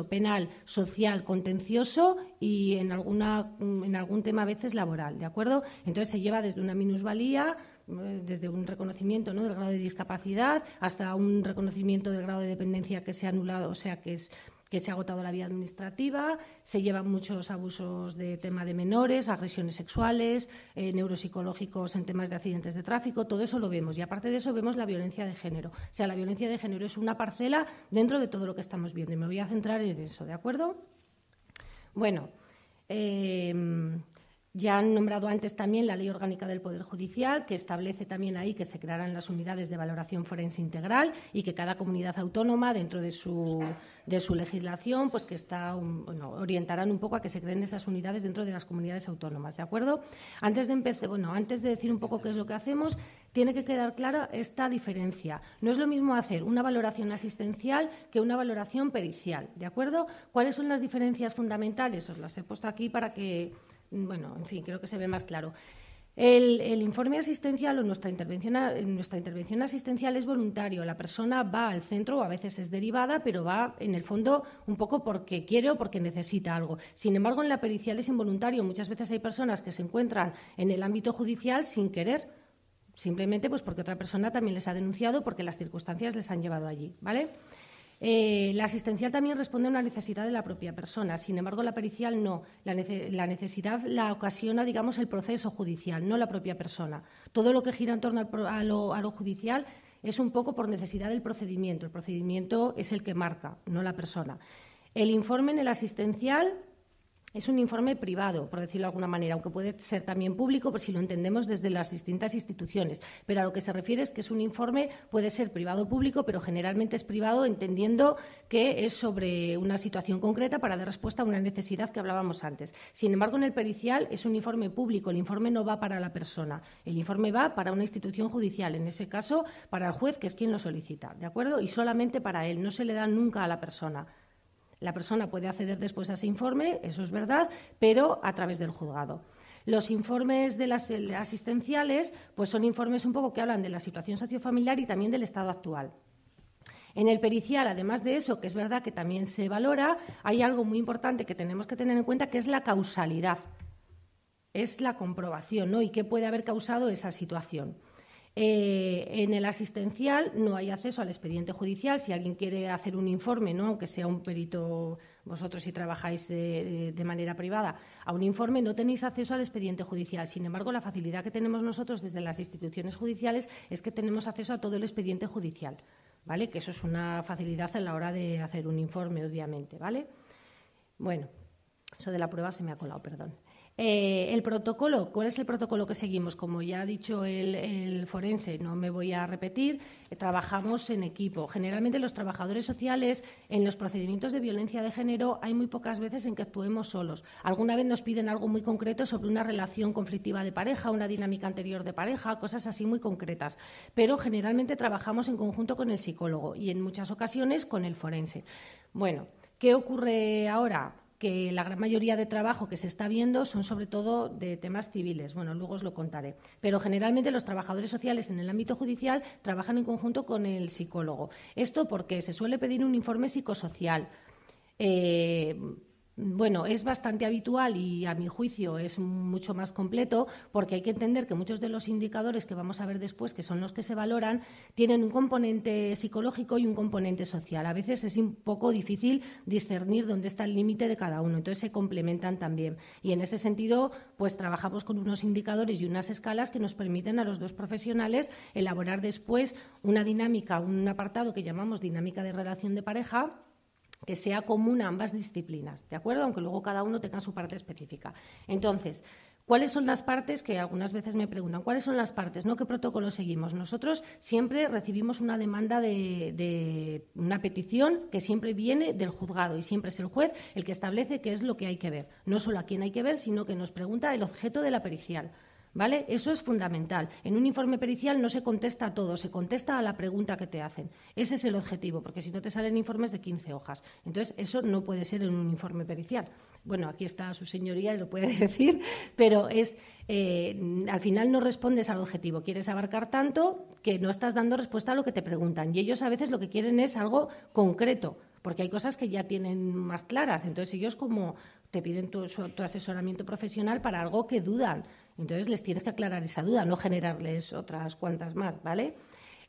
penal, social, contencioso y en algún tema a veces laboral, ¿de acuerdo? Entonces se lleva desde una minusvalía, desde un reconocimiento, ¿no?, del grado de discapacidad hasta un reconocimiento del grado de dependencia que se ha anulado, que se ha agotado la vía administrativa. Se llevan muchos abusos de tema de menores, agresiones sexuales, neuropsicológicos en temas de accidentes de tráfico, todo eso lo vemos. Y aparte de eso vemos la violencia de género. O sea, la violencia de género es una parcela dentro de todo lo que estamos viendo y me voy a centrar en eso, ¿de acuerdo? Bueno, ya han nombrado antes también la Ley Orgánica del Poder Judicial, que establece también ahí que se crearán las unidades de valoración forense integral y que cada comunidad autónoma, dentro de su legislación, pues orientarán un poco a que se creen esas unidades dentro de las comunidades autónomas, ¿de acuerdo? Antes de decir un poco qué es lo que hacemos, tiene que quedar clara esta diferencia. No es lo mismo hacer una valoración asistencial que una valoración pericial, ¿de acuerdo? ¿Cuáles son las diferencias fundamentales? Os las he puesto aquí para que, creo que se ve más claro. El informe asistencial o nuestra intervención asistencial es voluntario. La persona va al centro, o a veces es derivada, pero va, en el fondo, un poco porque quiere o porque necesita algo. Sin embargo, en la pericial es involuntario. Muchas veces hay personas que se encuentran en el ámbito judicial sin querer, simplemente porque otra persona también les ha denunciado, porque las circunstancias les han llevado allí, ¿vale? La asistencial también responde a una necesidad de la propia persona. Sin embargo, la pericial no. La necesidad la ocasiona, digamos, el proceso judicial, no la propia persona. Todo lo que gira en torno a lo judicial es un poco por necesidad del procedimiento. El procedimiento es el que marca, no la persona. El informe en el asistencial es un informe privado, por decirlo de alguna manera, aunque puede ser también público, por si lo entendemos desde las distintas instituciones. Pero a lo que se refiere es que es un informe, puede ser privado o público, pero generalmente es privado, entendiendo que es sobre una situación concreta para dar respuesta a una necesidad que hablábamos antes. Sin embargo, en el pericial es un informe público. El informe no va para la persona. El informe va para una institución judicial, en ese caso para el juez, que es quien lo solicita, ¿de acuerdo? Y solamente para él, no se le da nunca a la persona. La persona puede acceder después a ese informe, eso es verdad, pero a través del juzgado. Los informes de las asistenciales pues son informes un poco que hablan de la situación sociofamiliar y también del estado actual. En el pericial, además de eso, que es verdad que también se valora, hay algo muy importante que tenemos que tener en cuenta, que es la causalidad. Es la comprobación, ¿no? Y qué puede haber causado esa situación. En el asistencial no hay acceso al expediente judicial. Si alguien quiere hacer un informe, ¿no?, aunque sea un perito vosotros si trabajáis de manera privada, a un informe, no tenéis acceso al expediente judicial. Sin embargo, la facilidad que tenemos nosotros desde las instituciones judiciales es que tenemos acceso a todo el expediente judicial, ¿vale? Que eso es una facilidad a la hora de hacer un informe, obviamente, ¿vale? Bueno, eso de la prueba se me ha colado, perdón. El protocolo, ¿cuál es el protocolo que seguimos? Como ya ha dicho el forense, no me voy a repetir, trabajamos en equipo. Generalmente los trabajadores sociales en los procedimientos de violencia de género hay muy pocas veces en que actuemos solos. Alguna vez nos piden algo muy concreto sobre una relación conflictiva de pareja, una dinámica anterior de pareja, cosas así muy concretas. Pero generalmente trabajamos en conjunto con el psicólogo y en muchas ocasiones con el forense. Bueno, ¿qué ocurre ahora? Que la gran mayoría de trabajo que se está viendo son sobre todo de temas civiles. Bueno, luego os lo contaré. Pero generalmente los trabajadores sociales en el ámbito judicial trabajan en conjunto con el psicólogo. Esto porque se suele pedir un informe psicosocial. Bueno, es bastante habitual y a mi juicio es mucho más completo porque hay que entender que muchos de los indicadores que vamos a ver después, que son los que se valoran, tienen un componente psicológico y un componente social. A veces es un poco difícil discernir dónde está el límite de cada uno, entonces se complementan también. Y en ese sentido, pues trabajamos con unos indicadores y unas escalas que nos permiten a los dos profesionales elaborar después una dinámica, un apartado que llamamos dinámica de relación de pareja, que sea común a ambas disciplinas, ¿de acuerdo? Aunque luego cada uno tenga su parte específica. Entonces, ¿cuáles son las partes? Que algunas veces me preguntan, ¿cuáles son las partes? ¿No? ¿Qué protocolo seguimos? Nosotros siempre recibimos una demanda de una petición que siempre viene del juzgado y siempre es el juez el que establece qué es lo que hay que ver. No solo a quién hay que ver, sino que nos pregunta el objeto de la pericial. ¿Vale? Eso es fundamental. En un informe pericial no se contesta a todo, se contesta a la pregunta que te hacen. Ese es el objetivo, porque si no te salen informes de 15 hojas. Entonces, eso no puede ser en un informe pericial. Bueno, aquí está su señoría y lo puede decir, pero es al final no respondes al objetivo. Quieres abarcar tanto que no estás dando respuesta a lo que te preguntan. Y ellos a veces lo que quieren es algo concreto, porque hay cosas que ya tienen más claras. Entonces, ellos como te piden tu asesoramiento profesional para algo que dudan. Entonces, les tienes que aclarar esa duda, no generarles otras cuantas más, ¿vale?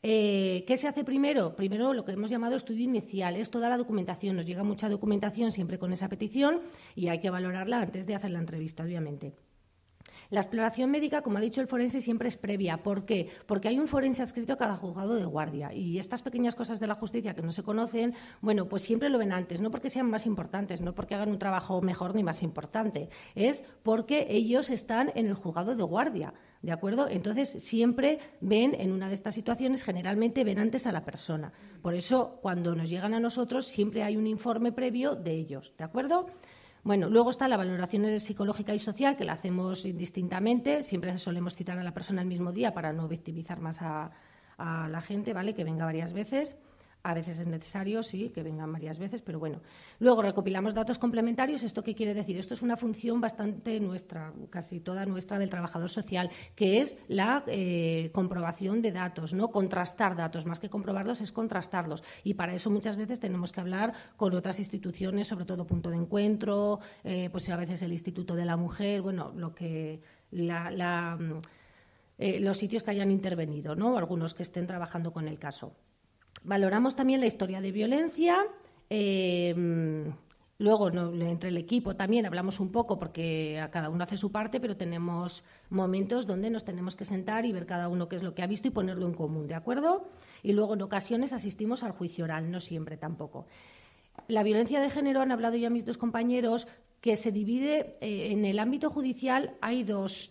¿Qué se hace primero? Primero lo que hemos llamado estudio inicial, es toda la documentación. Nos llega mucha documentación siempre con esa petición y hay que valorarla antes de hacer la entrevista, obviamente. La exploración médica, como ha dicho el forense, siempre es previa. ¿Por qué? Porque hay un forense adscrito a cada juzgado de guardia y estas pequeñas cosas de la justicia que no se conocen, bueno, pues siempre lo ven antes, no porque sean más importantes, no porque hagan un trabajo mejor ni más importante, es porque ellos están en el juzgado de guardia, ¿de acuerdo? Entonces, siempre ven en una de estas situaciones, generalmente ven antes a la persona. Por eso, cuando nos llegan a nosotros, siempre hay un informe previo de ellos, ¿de acuerdo? Bueno, luego está la valoración psicológica y social, que la hacemos indistintamente. Siempre solemos citar a la persona el mismo día para no victimizar más a la gente, ¿vale? Que venga varias veces. A veces es necesario, sí, que vengan varias veces, pero bueno. Luego recopilamos datos complementarios. ¿Esto qué quiere decir? Esto es una función bastante nuestra, casi toda nuestra, del trabajador social, que es la comprobación de datos, ¿no? Contrastar datos, más que comprobarlos, es contrastarlos. Y para eso muchas veces tenemos que hablar con otras instituciones, sobre todo Punto de Encuentro, pues a veces el Instituto de la Mujer, bueno, lo que los sitios que hayan intervenido, ¿no? Algunos que estén trabajando con el caso. Valoramos también la historia de violencia. Luego, entre el equipo también hablamos un poco porque a cada uno hace su parte, pero tenemos momentos donde nos tenemos que sentar y ver cada uno qué es lo que ha visto y ponerlo en común, ¿de acuerdo? Y luego, en ocasiones, asistimos al juicio oral, no siempre tampoco. La violencia de género, han hablado ya mis dos compañeros, que se divide en el ámbito judicial. Hay dos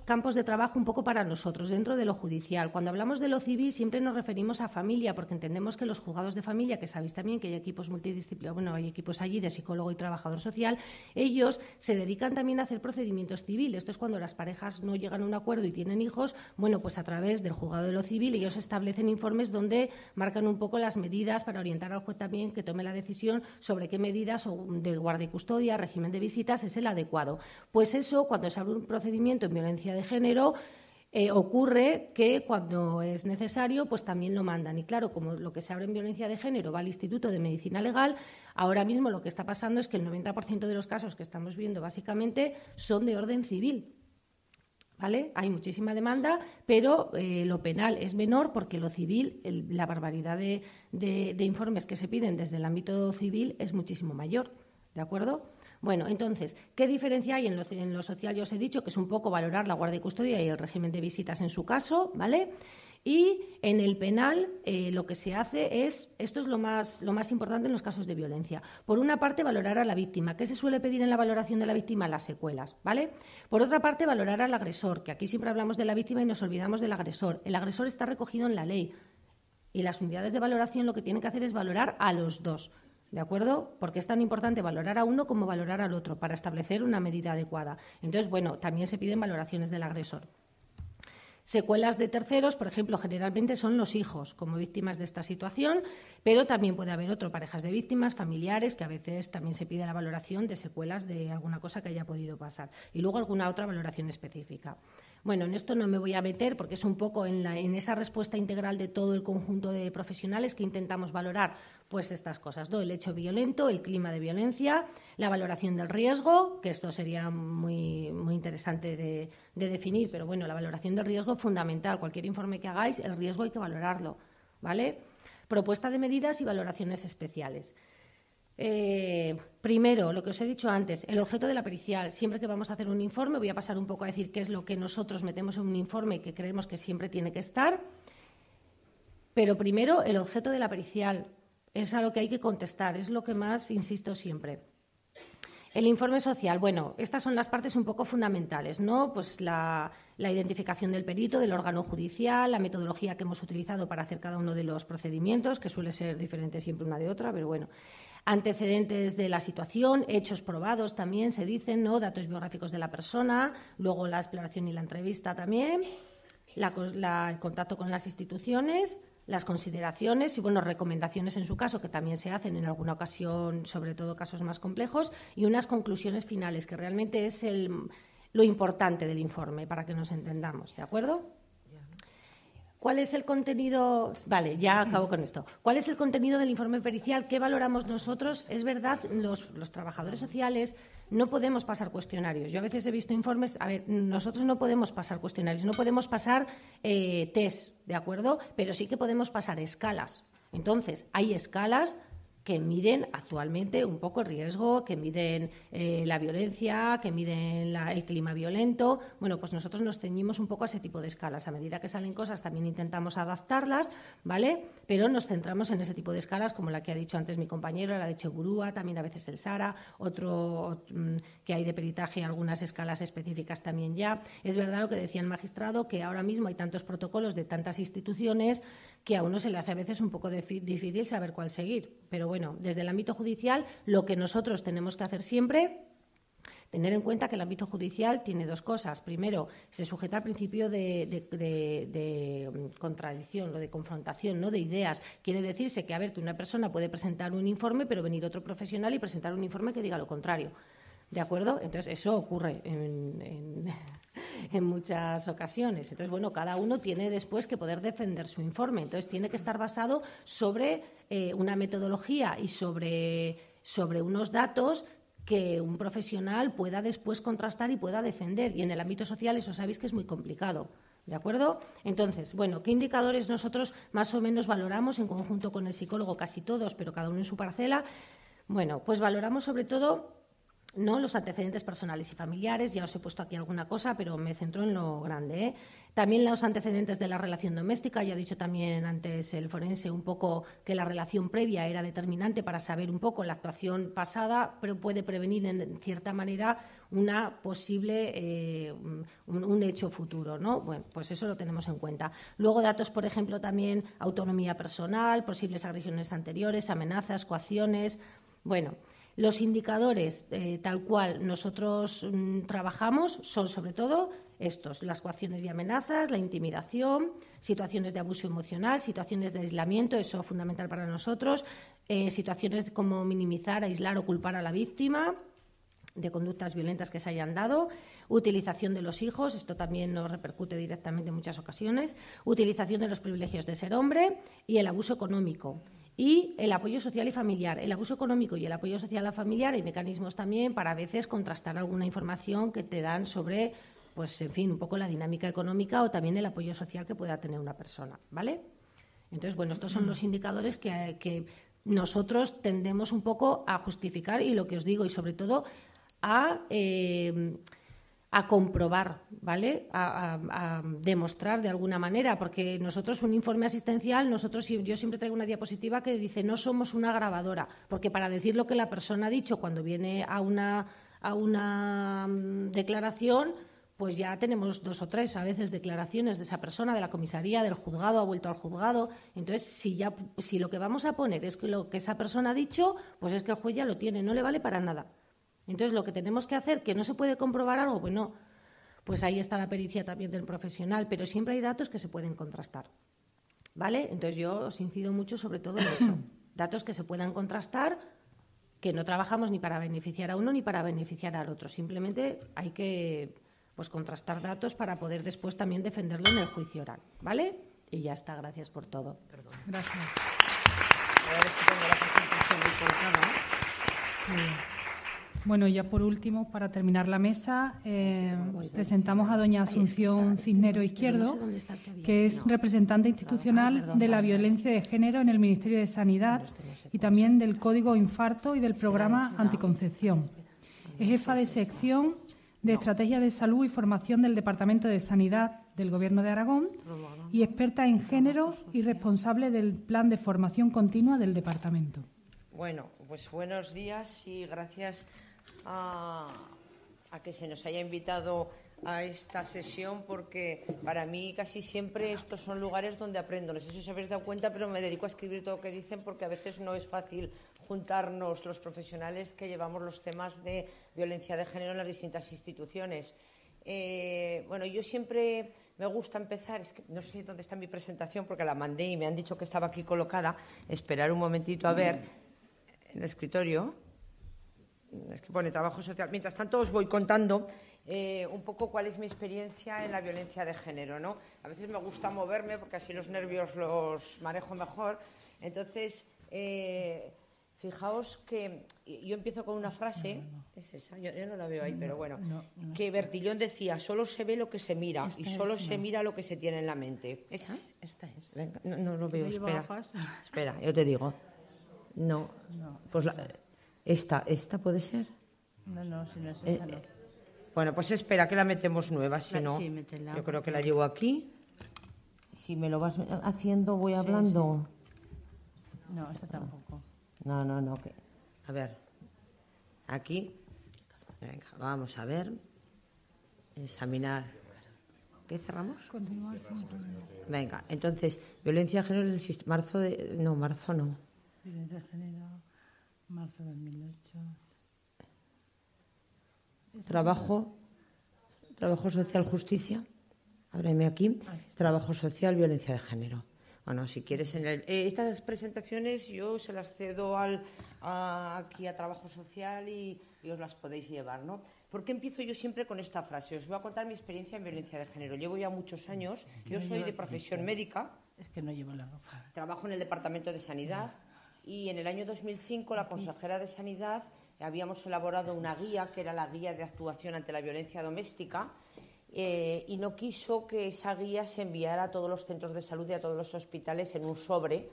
campos de trabajo un poco para nosotros dentro de lo judicial. Cuando hablamos de lo civil siempre nos referimos a familia, porque entendemos que los juzgados de familia, que sabéis también que hay equipos multidisciplinarios, bueno, hay equipos allí de psicólogo y trabajador social, ellos se dedican también a hacer procedimientos civiles. Esto es cuando las parejas no llegan a un acuerdo y tienen hijos, bueno, pues a través del juzgado de lo civil ellos establecen informes donde marcan un poco las medidas para orientar al juez también que tome la decisión sobre qué medidas de guardia y custodia, régimen de visitas es el adecuado. Pues eso, cuando se abre un procedimiento en violencia de género, ocurre que cuando es necesario, pues también lo mandan. Y claro, como lo que se abre en violencia de género va al Instituto de Medicina Legal, ahora mismo lo que está pasando es que el 90% de los casos que estamos viendo básicamente son de orden civil. ¿vale? Hay muchísima demanda, pero lo penal es menor porque lo civil, la barbaridad de informes que se piden desde el ámbito civil es muchísimo mayor, ¿de acuerdo? Bueno, entonces, ¿qué diferencia hay en lo social? Ya os he dicho que es un poco valorar la guardia y custodia y el régimen de visitas en su caso, ¿vale? Y en el penal lo que se hace es, esto es lo más importante en los casos de violencia. Por una parte, valorar a la víctima. ¿Qué se suele pedir en la valoración de la víctima? Las secuelas, ¿vale? Por otra parte, valorar al agresor, que aquí siempre hablamos de la víctima y nos olvidamos del agresor. El agresor está recogido en la ley y las unidades de valoración lo que tienen que hacer es valorar a los dos, ¿de acuerdo? Porque es tan importante valorar a uno como valorar al otro para establecer una medida adecuada. Entonces, bueno, también se piden valoraciones del agresor. Secuelas de terceros, por ejemplo, generalmente son los hijos como víctimas de esta situación, pero también puede haber parejas de víctimas, familiares, que a veces también se pide la valoración de secuelas de alguna cosa que haya podido pasar. Y luego alguna otra valoración específica. Bueno, en esto no me voy a meter porque es un poco en esa respuesta integral de todo el conjunto de profesionales que intentamos valorar pues estas cosas, ¿no? El hecho violento, el clima de violencia, la valoración del riesgo, que esto sería muy interesante de definir, pero bueno, la valoración del riesgo es fundamental. Cualquier informe que hagáis, el riesgo hay que valorarlo, ¿vale? Propuesta de medidas y valoraciones especiales. Primero, lo que os he dicho antes, el objeto de la pericial. Siempre que vamos a hacer un informe, voy a pasar un poco a decir qué es lo que nosotros metemos en un informe que creemos que siempre tiene que estar. Pero primero, el objeto de la pericial es a lo que hay que contestar, es lo que más insisto siempre. El informe social, bueno, estas son las partes un poco fundamentales, ¿no? Pues la identificación del perito, del órgano judicial, la metodología que hemos utilizado para hacer cada uno de los procedimientos, que suele ser diferente siempre una de otra, pero bueno. Antecedentes de la situación, hechos probados también se dicen, ¿no? Datos biográficos de la persona, luego la exploración y la entrevista también, el contacto con las instituciones, las consideraciones y, bueno, recomendaciones en su caso, que también se hacen en alguna ocasión, sobre todo casos más complejos, y unas conclusiones finales, que realmente es lo importante del informe, para que nos entendamos, ¿de acuerdo? ¿Cuál es el contenido? Vale, ya acabo con esto. ¿Cuál es el contenido del informe pericial? ¿Qué valoramos nosotros? Es verdad, los trabajadores sociales no podemos pasar cuestionarios. Yo a veces he visto informes, a ver, nosotros no podemos pasar cuestionarios, no podemos pasar test, ¿de acuerdo? Pero sí que podemos pasar escalas. Entonces, hay escalas que miden actualmente un poco el riesgo, que miden la violencia, que miden el clima violento. Bueno, pues nosotros nos ceñimos un poco a ese tipo de escalas. A medida que salen cosas también intentamos adaptarlas, ¿vale? Pero nos centramos en ese tipo de escalas, como la que ha dicho antes mi compañero, la de Cheburúa, también a veces el SARA, otro que hay de peritaje, algunas escalas específicas también ya. Es verdad lo que decía el magistrado, que ahora mismo hay tantos protocolos de tantas instituciones que a uno se le hace a veces un poco difícil saber cuál seguir. Pero bueno, desde el ámbito judicial, lo que nosotros tenemos que hacer siempre, tener en cuenta que el ámbito judicial tiene dos cosas. Primero, se sujeta al principio de contradicción, o de confrontación, ¿no? De ideas. Quiere decirse que, a ver, que una persona puede presentar un informe, pero venir otro profesional y presentar un informe que diga lo contrario. ¿De acuerdo? Entonces, eso ocurre en muchas ocasiones. Entonces, bueno, cada uno tiene después que poder defender su informe. Entonces, tiene que estar basado sobre una metodología y sobre unos datos que un profesional pueda después contrastar y pueda defender. Y en el ámbito social eso sabéis que es muy complicado. ¿De acuerdo? Entonces, bueno, ¿qué indicadores nosotros más o menos valoramos en conjunto con el psicólogo? Casi todos, pero cada uno en su parcela. Bueno, pues valoramos sobre todo, ¿no?, los antecedentes personales y familiares. Ya os he puesto aquí alguna cosa, pero me centro en lo grande, ¿eh? También los antecedentes de la relación doméstica. Ya ha dicho también antes el forense un poco que la relación previa era determinante para saber un poco la actuación pasada, pero puede prevenir en cierta manera una posible un hecho futuro, ¿no? Bueno, pues eso lo tenemos en cuenta. Luego datos, por ejemplo, también autonomía personal, posibles agresiones anteriores, amenazas, coacciones. Bueno, los indicadores tal cual nosotros trabajamos son sobre todo estos: las coacciones y amenazas, la intimidación, situaciones de abuso emocional, situaciones de aislamiento, eso es fundamental para nosotros, situaciones como minimizar, aislar o culpar a la víctima de conductas violentas que se hayan dado, utilización de los hijos, esto también nos repercute directamente en muchas ocasiones, utilización de los privilegios de ser hombre y el abuso económico. Y el apoyo social y familiar. El abuso económico y el apoyo social y familiar, hay mecanismos también para a veces contrastar alguna información que te dan sobre pues en fin, un poco la dinámica económica o también el apoyo social que pueda tener una persona, ¿vale? Entonces, bueno, estos son los indicadores que nosotros tendemos un poco a justificar y lo que os digo, y sobre todo a comprobar, ¿vale? A demostrar de alguna manera, porque nosotros un informe asistencial, yo siempre traigo una diapositiva que dice no somos una grabadora, porque para decir lo que la persona ha dicho cuando viene a una declaración, pues ya tenemos 2 o 3 a veces declaraciones de esa persona, de la comisaría, del juzgado, ha vuelto al juzgado. Entonces, si lo que vamos a poner es que lo que esa persona ha dicho, pues es que el juez ya lo tiene, no le vale para nada. Entonces, lo que tenemos que hacer, que no se puede comprobar algo, pues no, pues ahí está la pericia también del profesional, pero siempre hay datos que se pueden contrastar, ¿vale? Entonces, yo os incido mucho sobre todo en eso, datos que se puedan contrastar, que no trabajamos ni para beneficiar a uno ni para beneficiar al otro, simplemente hay que contrastar datos para poder después también defenderlo en el juicio oral, ¿vale? Y ya está, gracias por todo. Perdón. Gracias. A ver si tengo la presentación muy colocada, ¿no? Muy bien. Bueno, ya por último, para terminar la mesa, presentamos a doña Asunción Cisnero Izquierdo, que es representante institucional de la violencia de género en el Ministerio de Sanidad y también del Código Infarto y del programa Anticoncepción. Es jefa de sección de Estrategia de Salud y Formación del Departamento de Sanidad del Gobierno de Aragón y experta en género y responsable del Plan de Formación Continua del Departamento. Bueno, pues buenos días y gracias a que se nos haya invitado a esta sesión, porque para mí casi siempre estos son lugares donde aprendo. No sé si os habéis dado cuenta, pero me dedico a escribir todo lo que dicen porque a veces no es fácil juntarnos los profesionales que llevamos los temas de violencia de género en las distintas instituciones. Bueno, yo siempre me gusta empezar, es que no sé dónde está mi presentación porque la mandé y me han dicho que estaba aquí colocada. Esperar un momentito a ver en el escritorio. Es que pone trabajo social. Mientras tanto os voy contando un poco cuál es mi experiencia en la violencia de género, ¿no? A veces me gusta moverme porque así los nervios los manejo mejor. Entonces, fijaos que yo empiezo con una frase, es esa, yo no la veo ahí, pero bueno, que Bertillón decía, solo se ve lo que se mira y solo se mira lo que se tiene en la mente. ¿Esa? Esta es. Venga, no lo veo, espera, yo te digo. No, pues esta puede ser. No, si no es esa no. Bueno, pues espera que la metemos nueva, si no, sí, métela, yo creo que la llevo aquí. Si me lo vas haciendo, voy hablando. Sí. No, esta tampoco. No. A ver, aquí. Venga, vamos a ver. Examinar. ¿Qué cerramos? Continuar. Venga, entonces, violencia de género en el sistema. Marzo no. Violencia de género, marzo de 2008. Trabajo social, justicia. Ábreme aquí. Trabajo social, violencia de género. Bueno, si quieres, estas presentaciones yo se las cedo aquí a Trabajo Social y os las podéis llevar, ¿no? ¿Por qué empiezo yo siempre con esta frase? Os voy a contar mi experiencia en violencia de género. Llevo ya muchos años. Yo soy de profesión médica. Es que no llevo la ropa. Trabajo en el Departamento de Sanidad y en el año 2005 la consejera de Sanidad habíamos elaborado una guía que era la guía de actuación ante la violencia doméstica. Y no quiso que esa guía se enviara a todos los centros de salud y a todos los hospitales en un sobre,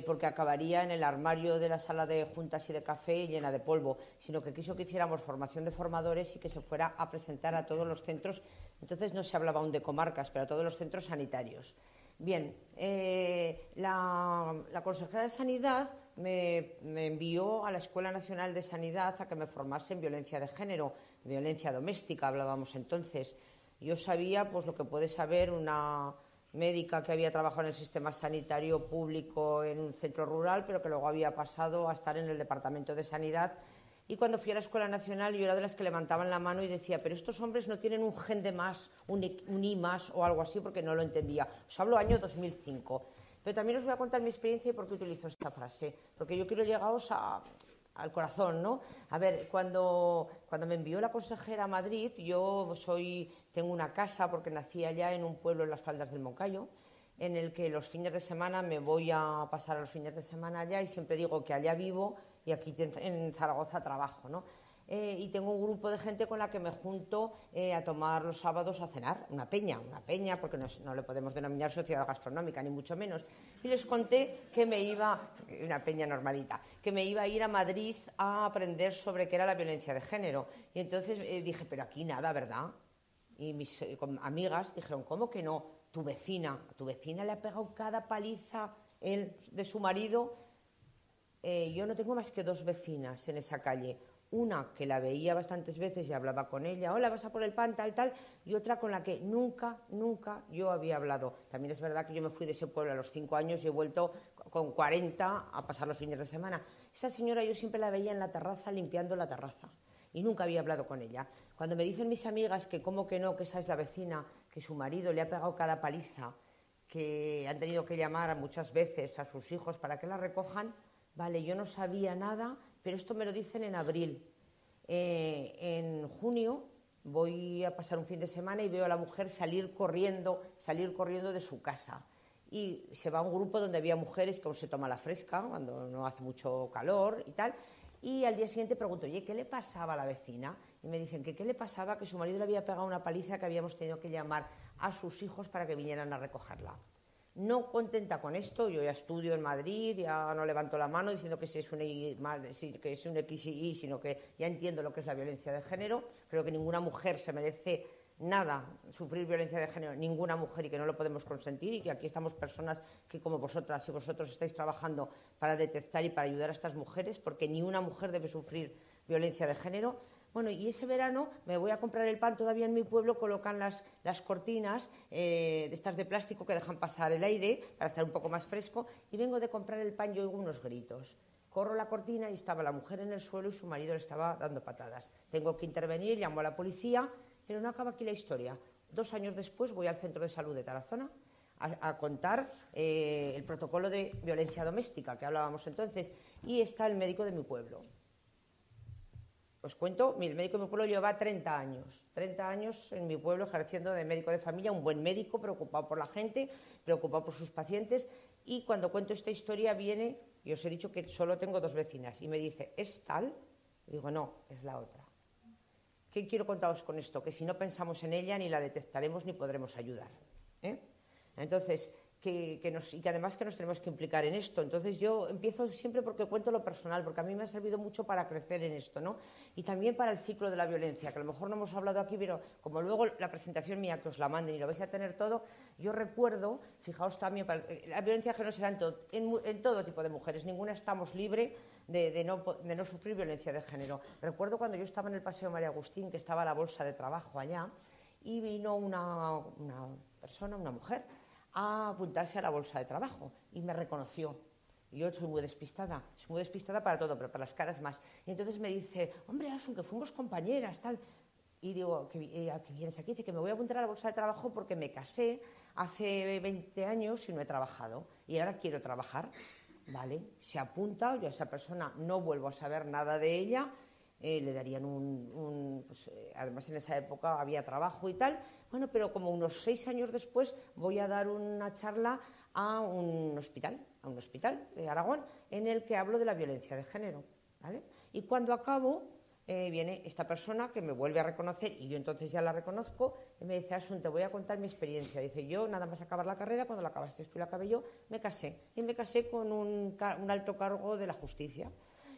porque acabaría en el armario de la sala de juntas y de café llena de polvo, sino que quiso que hiciéramos formación de formadores y que se fuera a presentar a todos los centros. Entonces no se hablaba aún de comarcas, pero a todos los centros sanitarios. Bien, la consejera de Sanidad me envió a la Escuela Nacional de Sanidad a que me formase en violencia de género, violencia doméstica, hablábamos entonces. Yo sabía pues lo que puede saber una médica que había trabajado en el sistema sanitario público en un centro rural, pero que luego había pasado a estar en el Departamento de Sanidad. Y cuando fui a la Escuela Nacional yo era de las que levantaban la mano y decía, pero estos hombres no tienen un gen de más, un I más o algo así, porque no lo entendía. Os hablo año 2005. Pero también os voy a contar mi experiencia y por qué utilizo esta frase. Porque yo quiero llegaros al corazón, ¿no? A ver, cuando me envió la consejera a Madrid, yo tengo una casa porque nací allá en un pueblo en las faldas del Moncayo, en el que los fines de semana me voy a pasar los fines de semana allá y siempre digo que allá vivo y aquí en Zaragoza trabajo, ¿no? y tengo un grupo de gente con la que me junto a tomar los sábados a cenar, una peña, porque no le podemos denominar sociedad gastronómica, ni mucho menos. Y les conté que me iba, una peña normalita, que me iba a ir a Madrid a aprender sobre qué era la violencia de género. Y entonces dije, pero aquí nada, ¿verdad? Y mis amigas dijeron, ¿cómo que no? A tu vecina le ha pegado cada paliza de su marido. Yo no tengo más que 2 vecinas en esa calle. Una que la veía bastantes veces y hablaba con ella, hola, vas a por el pan, tal, tal, y otra con la que nunca yo había hablado. También es verdad que yo me fui de ese pueblo a los 5 años y he vuelto con 40 a pasar los fines de semana. Esa señora yo siempre la veía en la terraza limpiando la terraza y nunca había hablado con ella. Cuando me dicen mis amigas que cómo que no, que esa es la vecina, que su marido le ha pegado cada paliza, que han tenido que llamar muchas veces a sus hijos para que la recojan, vale, yo no sabía nada, pero esto me lo dicen en abril. En junio voy a pasar un fin de semana y veo a la mujer salir corriendo de su casa. Y se va a un grupo donde había mujeres que aún se toma la fresca, cuando no hace mucho calor y tal. Y al día siguiente pregunto, oye, ¿qué le pasaba a la vecina? Y me dicen que qué le pasaba, que su marido le había pegado una paliza, que habíamos tenido que llamar a sus hijos para que vinieran a recogerla. No contenta con esto, yo ya estudio en Madrid, ya no levanto la mano diciendo que es un XY, sino que ya entiendo lo que es la violencia de género. Creo que ninguna mujer se merece nada sufrir violencia de género, ninguna mujer, y que no lo podemos consentir, y que aquí estamos personas que como vosotras y vosotros estáis trabajando para detectar y para ayudar a estas mujeres, porque ni una mujer debe sufrir violencia de género. Bueno, y ese verano me voy a comprar el pan, todavía en mi pueblo colocan las cortinas de estas de plástico que dejan pasar el aire para estar un poco más fresco, y vengo de comprar el pan y oigo unos gritos. Corro la cortina y estaba la mujer en el suelo y su marido le estaba dando patadas. Tengo que intervenir, llamo a la policía, pero no acaba aquí la historia. 2 años después voy al centro de salud de Tarazona a contar el protocolo de violencia doméstica que hablábamos entonces, y está el médico de mi pueblo. Os cuento, el médico de mi pueblo lleva 30 años en mi pueblo ejerciendo de médico de familia, un buen médico, preocupado por la gente, preocupado por sus pacientes, y cuando cuento esta historia viene, y os he dicho que solo tengo 2 vecinas, y me dice, ¿es tal? Y digo, no, es la otra. ¿Qué quiero contaros con esto? Que si no pensamos en ella ni la detectaremos ni podremos ayudar. Entonces, y que además que nos tenemos que implicar en esto. Entonces yo empiezo siempre porque cuento lo personal, porque a mí me ha servido mucho para crecer en esto, ¿no? Y también para el ciclo de la violencia, que a lo mejor no hemos hablado aquí, pero como luego la presentación mía, que os la manden y lo vais a tener todo, yo recuerdo, fijaos también, la violencia de género se da en todo tipo de mujeres, ninguna estamos libre de no sufrir violencia de género. Recuerdo cuando yo estaba en el Paseo María Agustín, que estaba la bolsa de trabajo allá, y vino una persona, una mujer, a apuntarse a la bolsa de trabajo y me reconoció. Yo soy muy despistada para todo, pero para las caras más. Y entonces me dice, hombre, Asun, que fuimos compañeras, tal. Y digo, ¿a qué vienes aquí? Dice que me voy a apuntar a la bolsa de trabajo porque me casé hace 20 años y no he trabajado. Y ahora quiero trabajar. Vale, se apunta, yo a esa persona no vuelvo a saber nada de ella. Le darían además en esa época había trabajo y tal. Bueno, pero como unos 6 años después voy a dar una charla a un hospital de Aragón, en el que hablo de la violencia de género, ¿vale? Y cuando acabo, viene esta persona que me vuelve a reconocer, y yo entonces ya la reconozco, y me dice, Asun, te voy a contar mi experiencia. Dice, yo nada más acabar la carrera, cuando la acabaste tú y la acabé yo, me casé. Y me casé con un alto cargo de la justicia.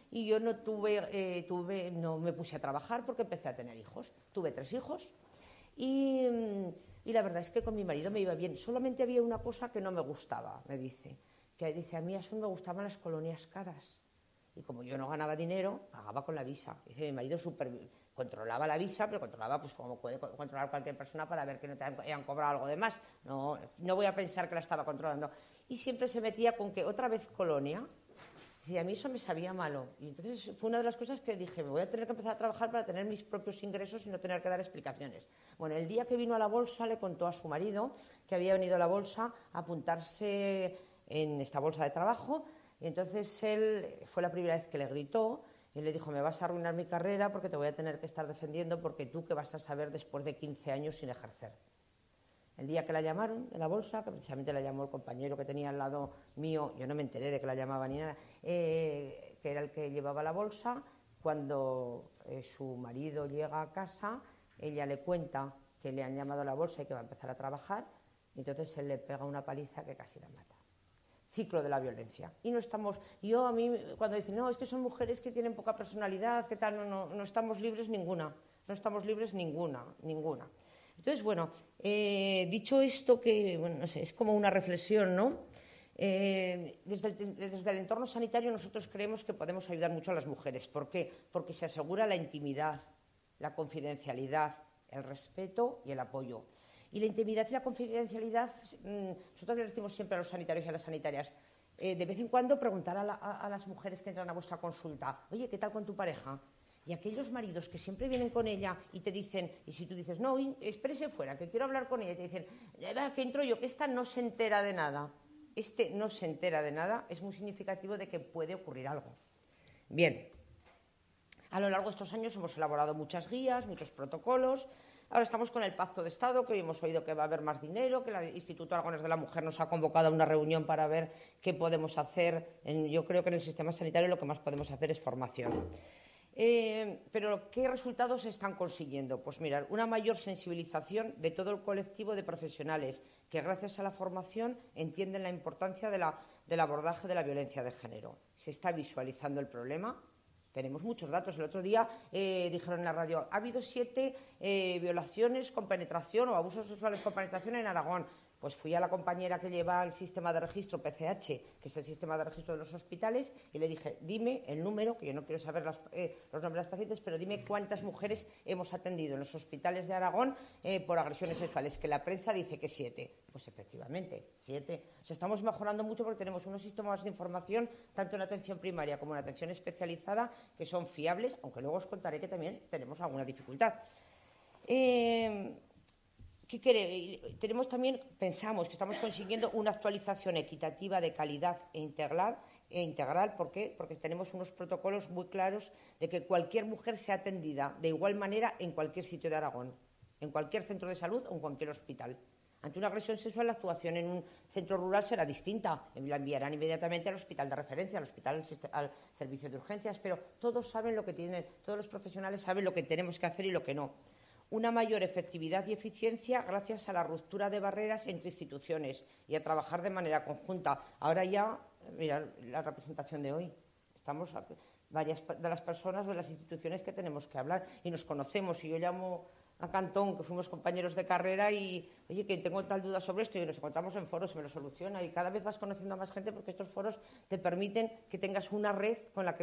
Y yo no me puse a trabajar porque empecé a tener hijos. Tuve 3 hijos y la verdad es que con mi marido me iba bien. Solamente había una cosa que no me gustaba, me dice. Que dice, a mí Asun me gustaban las colonias caras. Y como yo no ganaba dinero, pagaba con la visa. Dice, mi marido controlaba la visa, pero controlaba pues como puede controlar cualquier persona para ver que no te hayan cobrado algo de más. No voy a pensar que la estaba controlando. Y siempre se metía con que otra vez colonia. Y a mí eso me sabía malo. Y entonces fue una de las cosas que dije, me voy a tener que empezar a trabajar para tener mis propios ingresos y no tener que dar explicaciones. Bueno, el día que vino a la bolsa le contó a su marido que había venido a la bolsa a apuntarse en esta bolsa de trabajo, y entonces él fue la primera vez que le gritó y le dijo, me vas a arruinar mi carrera porque te voy a tener que estar defendiendo, porque tú qué vas a saber después de 15 años sin ejercer. El día que la llamaron de la bolsa, que precisamente la llamó el compañero que tenía al lado mío, yo no me enteré de que la llamaba ni nada, que era el que llevaba la bolsa, cuando su marido llega a casa, ella le cuenta que le han llamado a la bolsa y que va a empezar a trabajar, y entonces él le pega una paliza que casi la mata. Ciclo de la violencia. Y no estamos, a mí cuando dicen, no, es que son mujeres que tienen poca personalidad, ¿qué tal? No estamos libres ninguna, no estamos libres ninguna. Entonces, bueno, dicho esto, que, bueno, no sé, es como una reflexión, ¿no? Desde el entorno sanitario nosotros creemos que podemos ayudar mucho a las mujeres. ¿Por qué? Porque se asegura la intimidad, la confidencialidad, el respeto y el apoyo. Y la intimidad y la confidencialidad, nosotros le decimos siempre a los sanitarios y a las sanitarias, de vez en cuando preguntar a las mujeres que entran a vuestra consulta, oye, ¿qué tal con tu pareja? Y aquellos maridos que siempre vienen con ella y te dicen, y si tú dices, no, espérese fuera, que quiero hablar con ella, y te dicen, que entro yo, que esta no se entera de nada. Este no se entera de nada, es muy significativo de que puede ocurrir algo. Bien, a lo largo de estos años hemos elaborado muchas guías, muchos protocolos. Ahora estamos con el Pacto de Estado, que hoy hemos oído que va a haber más dinero, que el Instituto Aragonés de la Mujer nos ha convocado a una reunión para ver qué podemos hacer. Yo creo que en el sistema sanitario lo que más podemos hacer es formación. Pero, ¿qué resultados se están consiguiendo? Pues mirad, una mayor sensibilización de todo el colectivo de profesionales que gracias a la formación entienden la importancia del abordaje de la violencia de género. Se está visualizando el problema. Tenemos muchos datos. El otro día dijeron en la radio, ha habido 7 violaciones con penetración o abusos sexuales con penetración en Aragón. Pues fui a la compañera que lleva el sistema de registro PCH, que es el sistema de registro de los hospitales, y le dije, dime el número, que yo no quiero saber los nombres de las pacientes, pero dime cuántas mujeres hemos atendido en los hospitales de Aragón por agresiones sexuales, que la prensa dice que 7. Pues efectivamente, 7. O sea, estamos mejorando mucho porque tenemos unos sistemas de información, tanto en atención primaria como en atención especializada, que son fiables, aunque luego os contaré que también tenemos alguna dificultad. Pensamos que estamos consiguiendo una actualización equitativa de calidad e integral. ¿Por qué? Porque tenemos unos protocolos muy claros de que cualquier mujer sea atendida de igual manera en cualquier sitio de Aragón, en cualquier centro de salud o en cualquier hospital. Ante una agresión sexual, la actuación en un centro rural será distinta. La enviarán inmediatamente al hospital de referencia, al servicio de urgencias, pero todos saben lo que tienen, todos los profesionales saben lo que tenemos que hacer y lo que no. Una mayor efectividad y eficiencia gracias a la ruptura de barreras entre instituciones y a trabajar de manera conjunta. Ahora ya, mirad la representación de hoy. Estamos varias de las personas de las instituciones que tenemos que hablar y nos conocemos. Y yo llamo a Cantón, que fuimos compañeros de carrera, y oye, que tengo tal duda sobre esto, y nos encontramos en foros, se me lo soluciona, y cada vez vas conociendo a más gente porque estos foros te permiten que tengas una red con la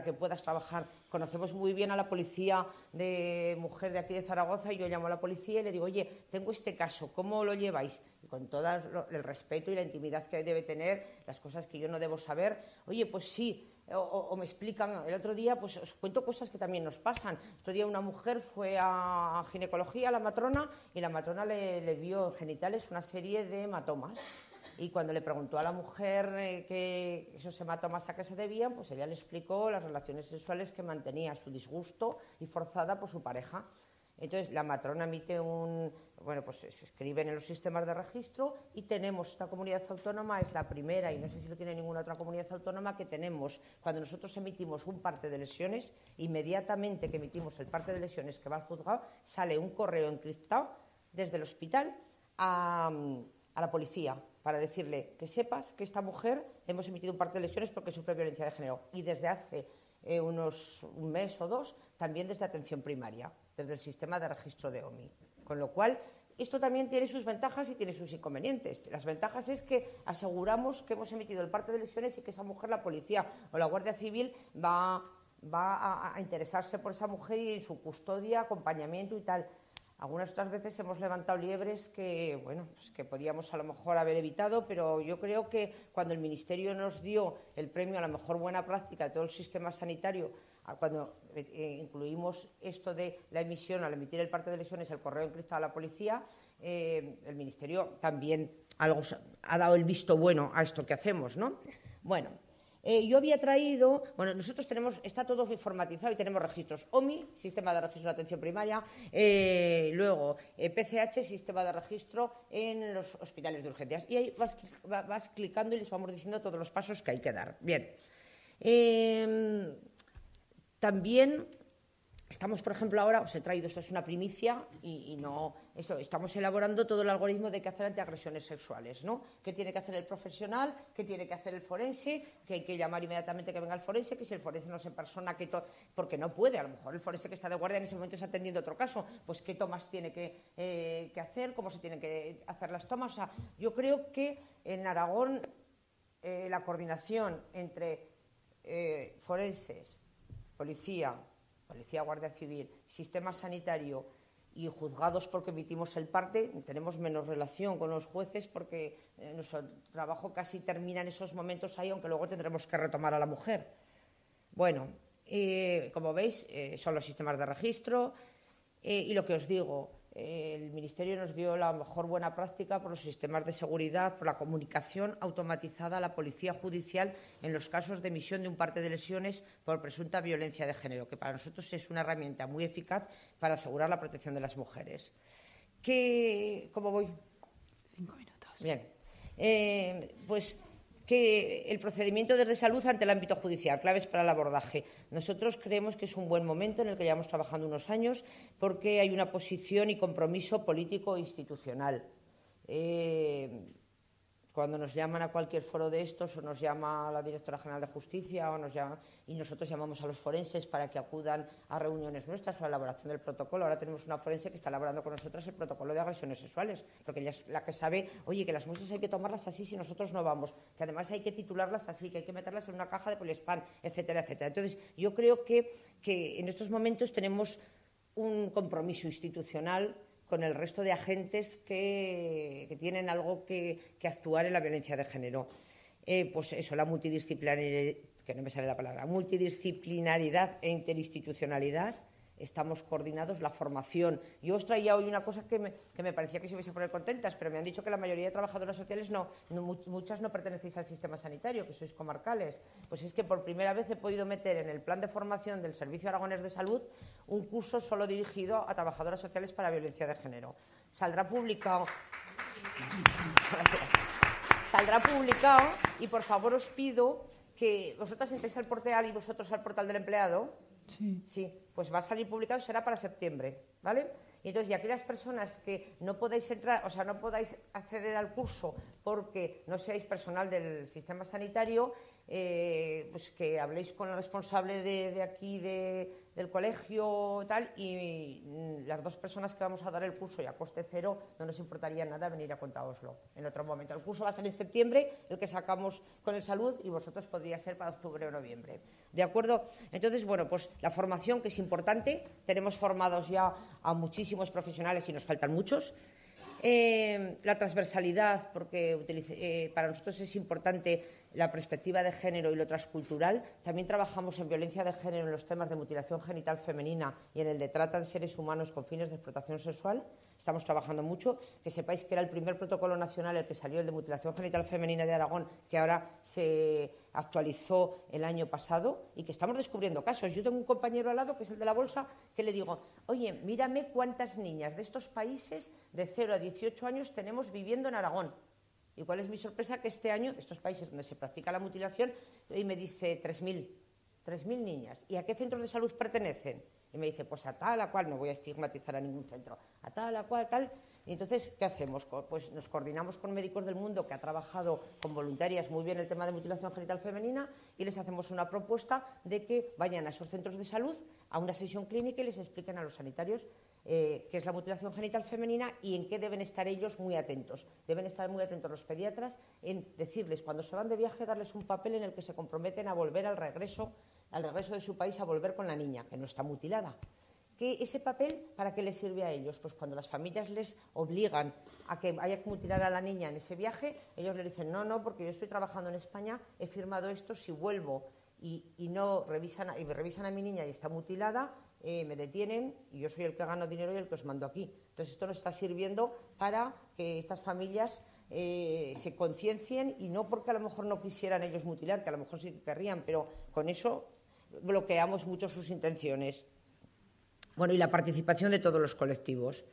que puedas trabajar. Conocemos muy bien a la policía de mujer de aquí de Zaragoza, y yo llamo a la policía y le digo, oye, tengo este caso, ¿cómo lo lleváis? Y con todo el respeto y la intimidad que debe tener, las cosas que yo no debo saber, oye, pues sí. O me explican, el otro día, pues os cuento cosas que también nos pasan. El otro día una mujer fue a ginecología, a la matrona, y la matrona le vio en genitales una serie de hematomas. Y cuando le preguntó a la mujer que esos hematomas a qué se debían, pues ella le explicó las relaciones sexuales que mantenía, su disgusto y forzada por su pareja. Entonces, la matrona emite pues se escriben en los sistemas de registro, y tenemos, esta comunidad autónoma es la primera, y no sé si lo tiene ninguna otra comunidad autónoma, que tenemos, cuando nosotros emitimos un parte de lesiones, inmediatamente que emitimos el parte de lesiones que va al juzgado, sale un correo encriptado desde el hospital a la policía, para decirle que sepas que esta mujer hemos emitido un parte de lesiones porque sufre violencia de género. Y desde hace un mes o 2, también desde atención primaria, desde el sistema de registro de OMI. Con lo cual, esto también tiene sus ventajas y tiene sus inconvenientes. Las ventajas es que aseguramos que hemos emitido el parte de lesiones y que esa mujer, la policía o la Guardia Civil, va a interesarse por esa mujer y su custodia, acompañamiento y tal. Algunas otras veces hemos levantado liebres que, pues que podíamos a lo mejor haber evitado, pero yo creo que cuando el Ministerio nos dio el premio a la mejor buena práctica de todo el sistema sanitario, cuando incluimos esto de la emisión, al emitir el parte de lesiones, el correo encriptado a la policía, el Ministerio también ha dado el visto bueno a esto que hacemos, ¿no? Bueno. Yo había traído, nosotros está todo informatizado y tenemos registros OMI, sistema de registro de atención primaria, luego PCH, sistema de registro en los hospitales de urgencias. Y ahí vas clicando y les vamos diciendo todos los pasos que hay que dar. Bien. También Estamos, por ejemplo, ahora, os he traído, esto es una primicia estamos elaborando todo el algoritmo de qué hacer ante agresiones sexuales, ¿no? ¿Qué tiene que hacer el profesional? ¿Qué tiene que hacer el forense? Que hay que llamar inmediatamente que venga el forense, que si el forense no se persona, porque no puede, a lo mejor el forense que está de guardia en ese momento está atendiendo otro caso, pues qué tomas tiene que hacer, cómo se tienen que hacer las tomas. O sea, yo creo que en Aragón la coordinación entre forenses, policía, Guardia Civil, sistema sanitario y juzgados porque emitimos el parte, tenemos menos relación con los jueces porque nuestro trabajo casi termina en esos momentos ahí, aunque luego tendremos que retomar a la mujer. Bueno, como veis, son los sistemas de registro y lo que os digo, el Ministerio nos dio la mejor buena práctica por los sistemas de seguridad, por la comunicación automatizada a la Policía Judicial en los casos de emisión de un parte de lesiones por presunta violencia de género, que para nosotros es una herramienta muy eficaz para asegurar la protección de las mujeres. ¿Cómo voy? 5 minutos. Bien. Pues que el procedimiento desde salud ante el ámbito judicial, claves para el abordaje. Nosotros creemos que es un buen momento en el que llevamos trabajando unos años porque hay una posición y compromiso político e institucional. Cuando nos llaman a cualquier foro de estos o nos llama la Directora General de Justicia y nosotros llamamos a los forenses para que acudan a reuniones nuestras o a la elaboración del protocolo. Ahora tenemos una forense que está elaborando con nosotros el protocolo de agresiones sexuales, porque ella es la que sabe, oye, que las muestras hay que tomarlas así si nosotros no vamos, que además hay que titularlas así, que hay que meterlas en una caja de poliespan, etcétera, etcétera. Entonces, yo creo que en estos momentos tenemos un compromiso institucional con el resto de agentes que tienen algo que actuar en la violencia de género. Pues eso, la multidisciplinaridad, que no me sale la palabra, multidisciplinaridad e interinstitucionalidad. Estamos coordinados, la formación. Yo os traía hoy una cosa que me parecía que se iban a poner contentas, pero me han dicho que la mayoría de trabajadoras sociales muchas no pertenecéis al sistema sanitario, que sois comarcales. Pues es que por primera vez he podido meter en el plan de formación del Servicio Aragonés de Salud un curso solo dirigido a trabajadoras sociales para violencia de género. Saldrá publicado y por favor os pido que vosotras entréis al portal y vosotros al portal del empleado. Sí, pues va a salir publicado, será para septiembre, ¿vale? Y entonces, y aquellas personas que no podáis entrar, o sea, no podáis acceder al curso porque no seáis personal del sistema sanitario, pues que habléis con el responsable de aquí del colegio tal, y las 2 personas que vamos a dar el curso y a coste cero no nos importaría nada venir a contaoslo en otro momento. El curso va a ser en septiembre, el que sacamos con el salud, y vosotros podría ser para octubre o noviembre. ¿De acuerdo? Entonces, bueno, pues la formación, que es importante, tenemos formados ya a muchísimos profesionales y nos faltan muchos. La transversalidad, porque para nosotros es importante la perspectiva de género y lo transcultural. También trabajamos en violencia de género en los temas de mutilación genital femenina y en el de trata de seres humanos con fines de explotación sexual. Estamos trabajando mucho. Que sepáis que era el primer protocolo nacional el que salió, el de mutilación genital femenina de Aragón, que ahora se actualizó el año pasado, y que estamos descubriendo casos. Yo tengo un compañero al lado, que es el de la bolsa, que le digo, oye, mírame cuántas niñas de estos países de 0 a 18 años tenemos viviendo en Aragón. ¿Y cuál es mi sorpresa? Que este año, de estos países donde se practica la mutilación, y me dice 3.000 niñas. ¿Y a qué centros de salud pertenecen? Y me dice, pues a tal, a cual, no voy a estigmatizar a ningún centro, a tal, a cual, tal. Y entonces, ¿qué hacemos? Pues nos coordinamos con Médicos del Mundo, que ha trabajado con voluntarias muy bien el tema de mutilación genital femenina, y les hacemos una propuesta de que vayan a esos centros de salud a una sesión clínica y les expliquen a los sanitarios qué es la mutilación genital femenina y en qué deben estar ellos muy atentos. Deben estar muy atentos los pediatras en decirles, cuando se van de viaje, darles un papel en el que se comprometen a volver al regreso de su país, a volver con la niña, que no está mutilada. ¿Que ese papel para qué les sirve a ellos? Pues cuando las familias les obligan a que haya que mutilar a la niña en ese viaje, ellos le dicen, no, porque yo estoy trabajando en España, he firmado esto, si vuelvo y no revisan, y me revisan a mi niña y está mutilada, me detienen y yo soy el que gano dinero y el que os mando aquí. Entonces esto nos está sirviendo para que estas familias se conciencien, y no porque a lo mejor no quisieran ellos mutilar, que a lo mejor sí que querrían, pero con eso bloqueamos mucho sus intenciones. Bueno, y la participación de todos los colectivos.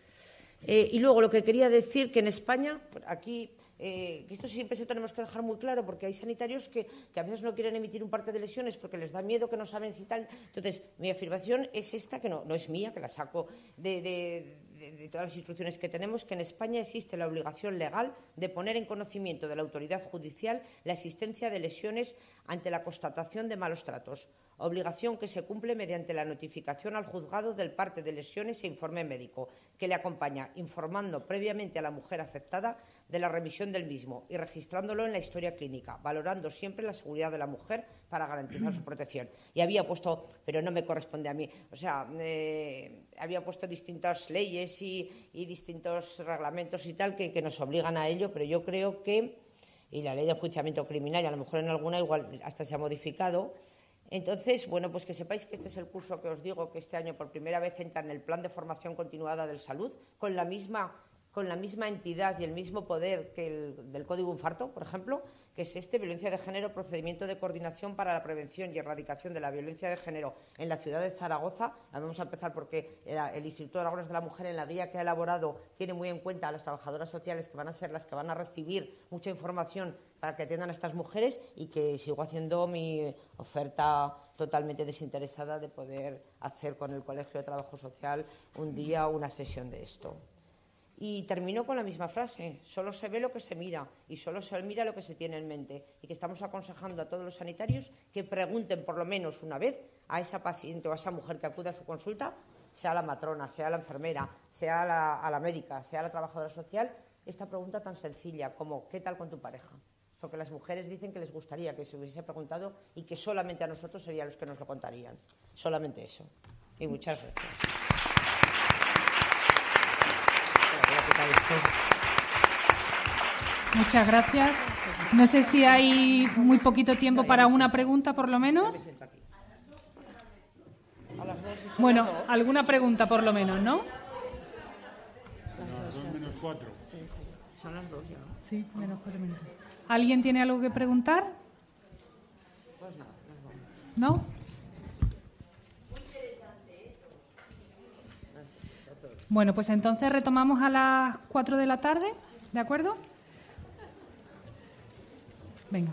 Y luego lo que quería decir, que en España, aquí que esto siempre se tenemos que dejar muy claro, porque hay sanitarios que a veces no quieren emitir un parte de lesiones porque les da miedo, que no saben si tal. Entonces, mi afirmación es esta, que no es mía, que la saco de todas las instrucciones que tenemos, que en España existe la obligación legal de poner en conocimiento de la autoridad judicial la existencia de lesiones ante la constatación de malos tratos, obligación que se cumple mediante la notificación al juzgado del parte de lesiones e informe médico que le acompaña, informando previamente a la mujer afectada de la remisión del mismo y registrándolo en la historia clínica, valorando siempre la seguridad de la mujer para garantizar su protección. Y había puesto, pero no me corresponde a mí, o sea, había puesto distintas leyes y distintos reglamentos y tal que nos obligan a ello, pero yo creo que, y la ley de enjuiciamiento criminal, y a lo mejor en alguna igual hasta se ha modificado. Entonces, bueno, pues que sepáis que este es el curso que os digo que este año por primera vez entra en el Plan de Formación Continuada del Salud, con la misma entidad y el mismo poder que el del Código Infarto, por ejemplo, que es violencia de género, procedimiento de coordinación para la prevención y erradicación de la violencia de género en la ciudad de Zaragoza. Vamos a empezar porque el Instituto de Aragones de la Mujer, en la guía que ha elaborado, tiene muy en cuenta a las trabajadoras sociales, que van a ser las que van a recibir mucha información para que atiendan a estas mujeres, y que sigo haciendo mi oferta totalmente desinteresada de poder hacer con el Colegio de Trabajo Social un día una sesión de esto. Y termino con la misma frase: solo se ve lo que se mira y solo se mira lo que se tiene en mente, y que estamos aconsejando a todos los sanitarios que pregunten por lo menos una vez a esa paciente o a esa mujer que acude a su consulta, sea la matrona, sea la enfermera, sea a la médica, sea la trabajadora social, esta pregunta tan sencilla como ¿qué tal con tu pareja? Porque las mujeres dicen que les gustaría que se hubiese preguntado y que solamente a nosotros serían los que nos lo contarían. Solamente eso. Y muchas gracias. Muchas gracias. No sé si hay muy poquito tiempo para una pregunta, por lo menos. Bueno, alguna pregunta, por lo menos, ¿no? Las 2 menos 4. Sí, sí. Son las 2 ya. Sí, menos 4 minutos. ¿Alguien tiene algo que preguntar? ¿No? Bueno, pues entonces retomamos a las 4 de la tarde, ¿de acuerdo? Venga.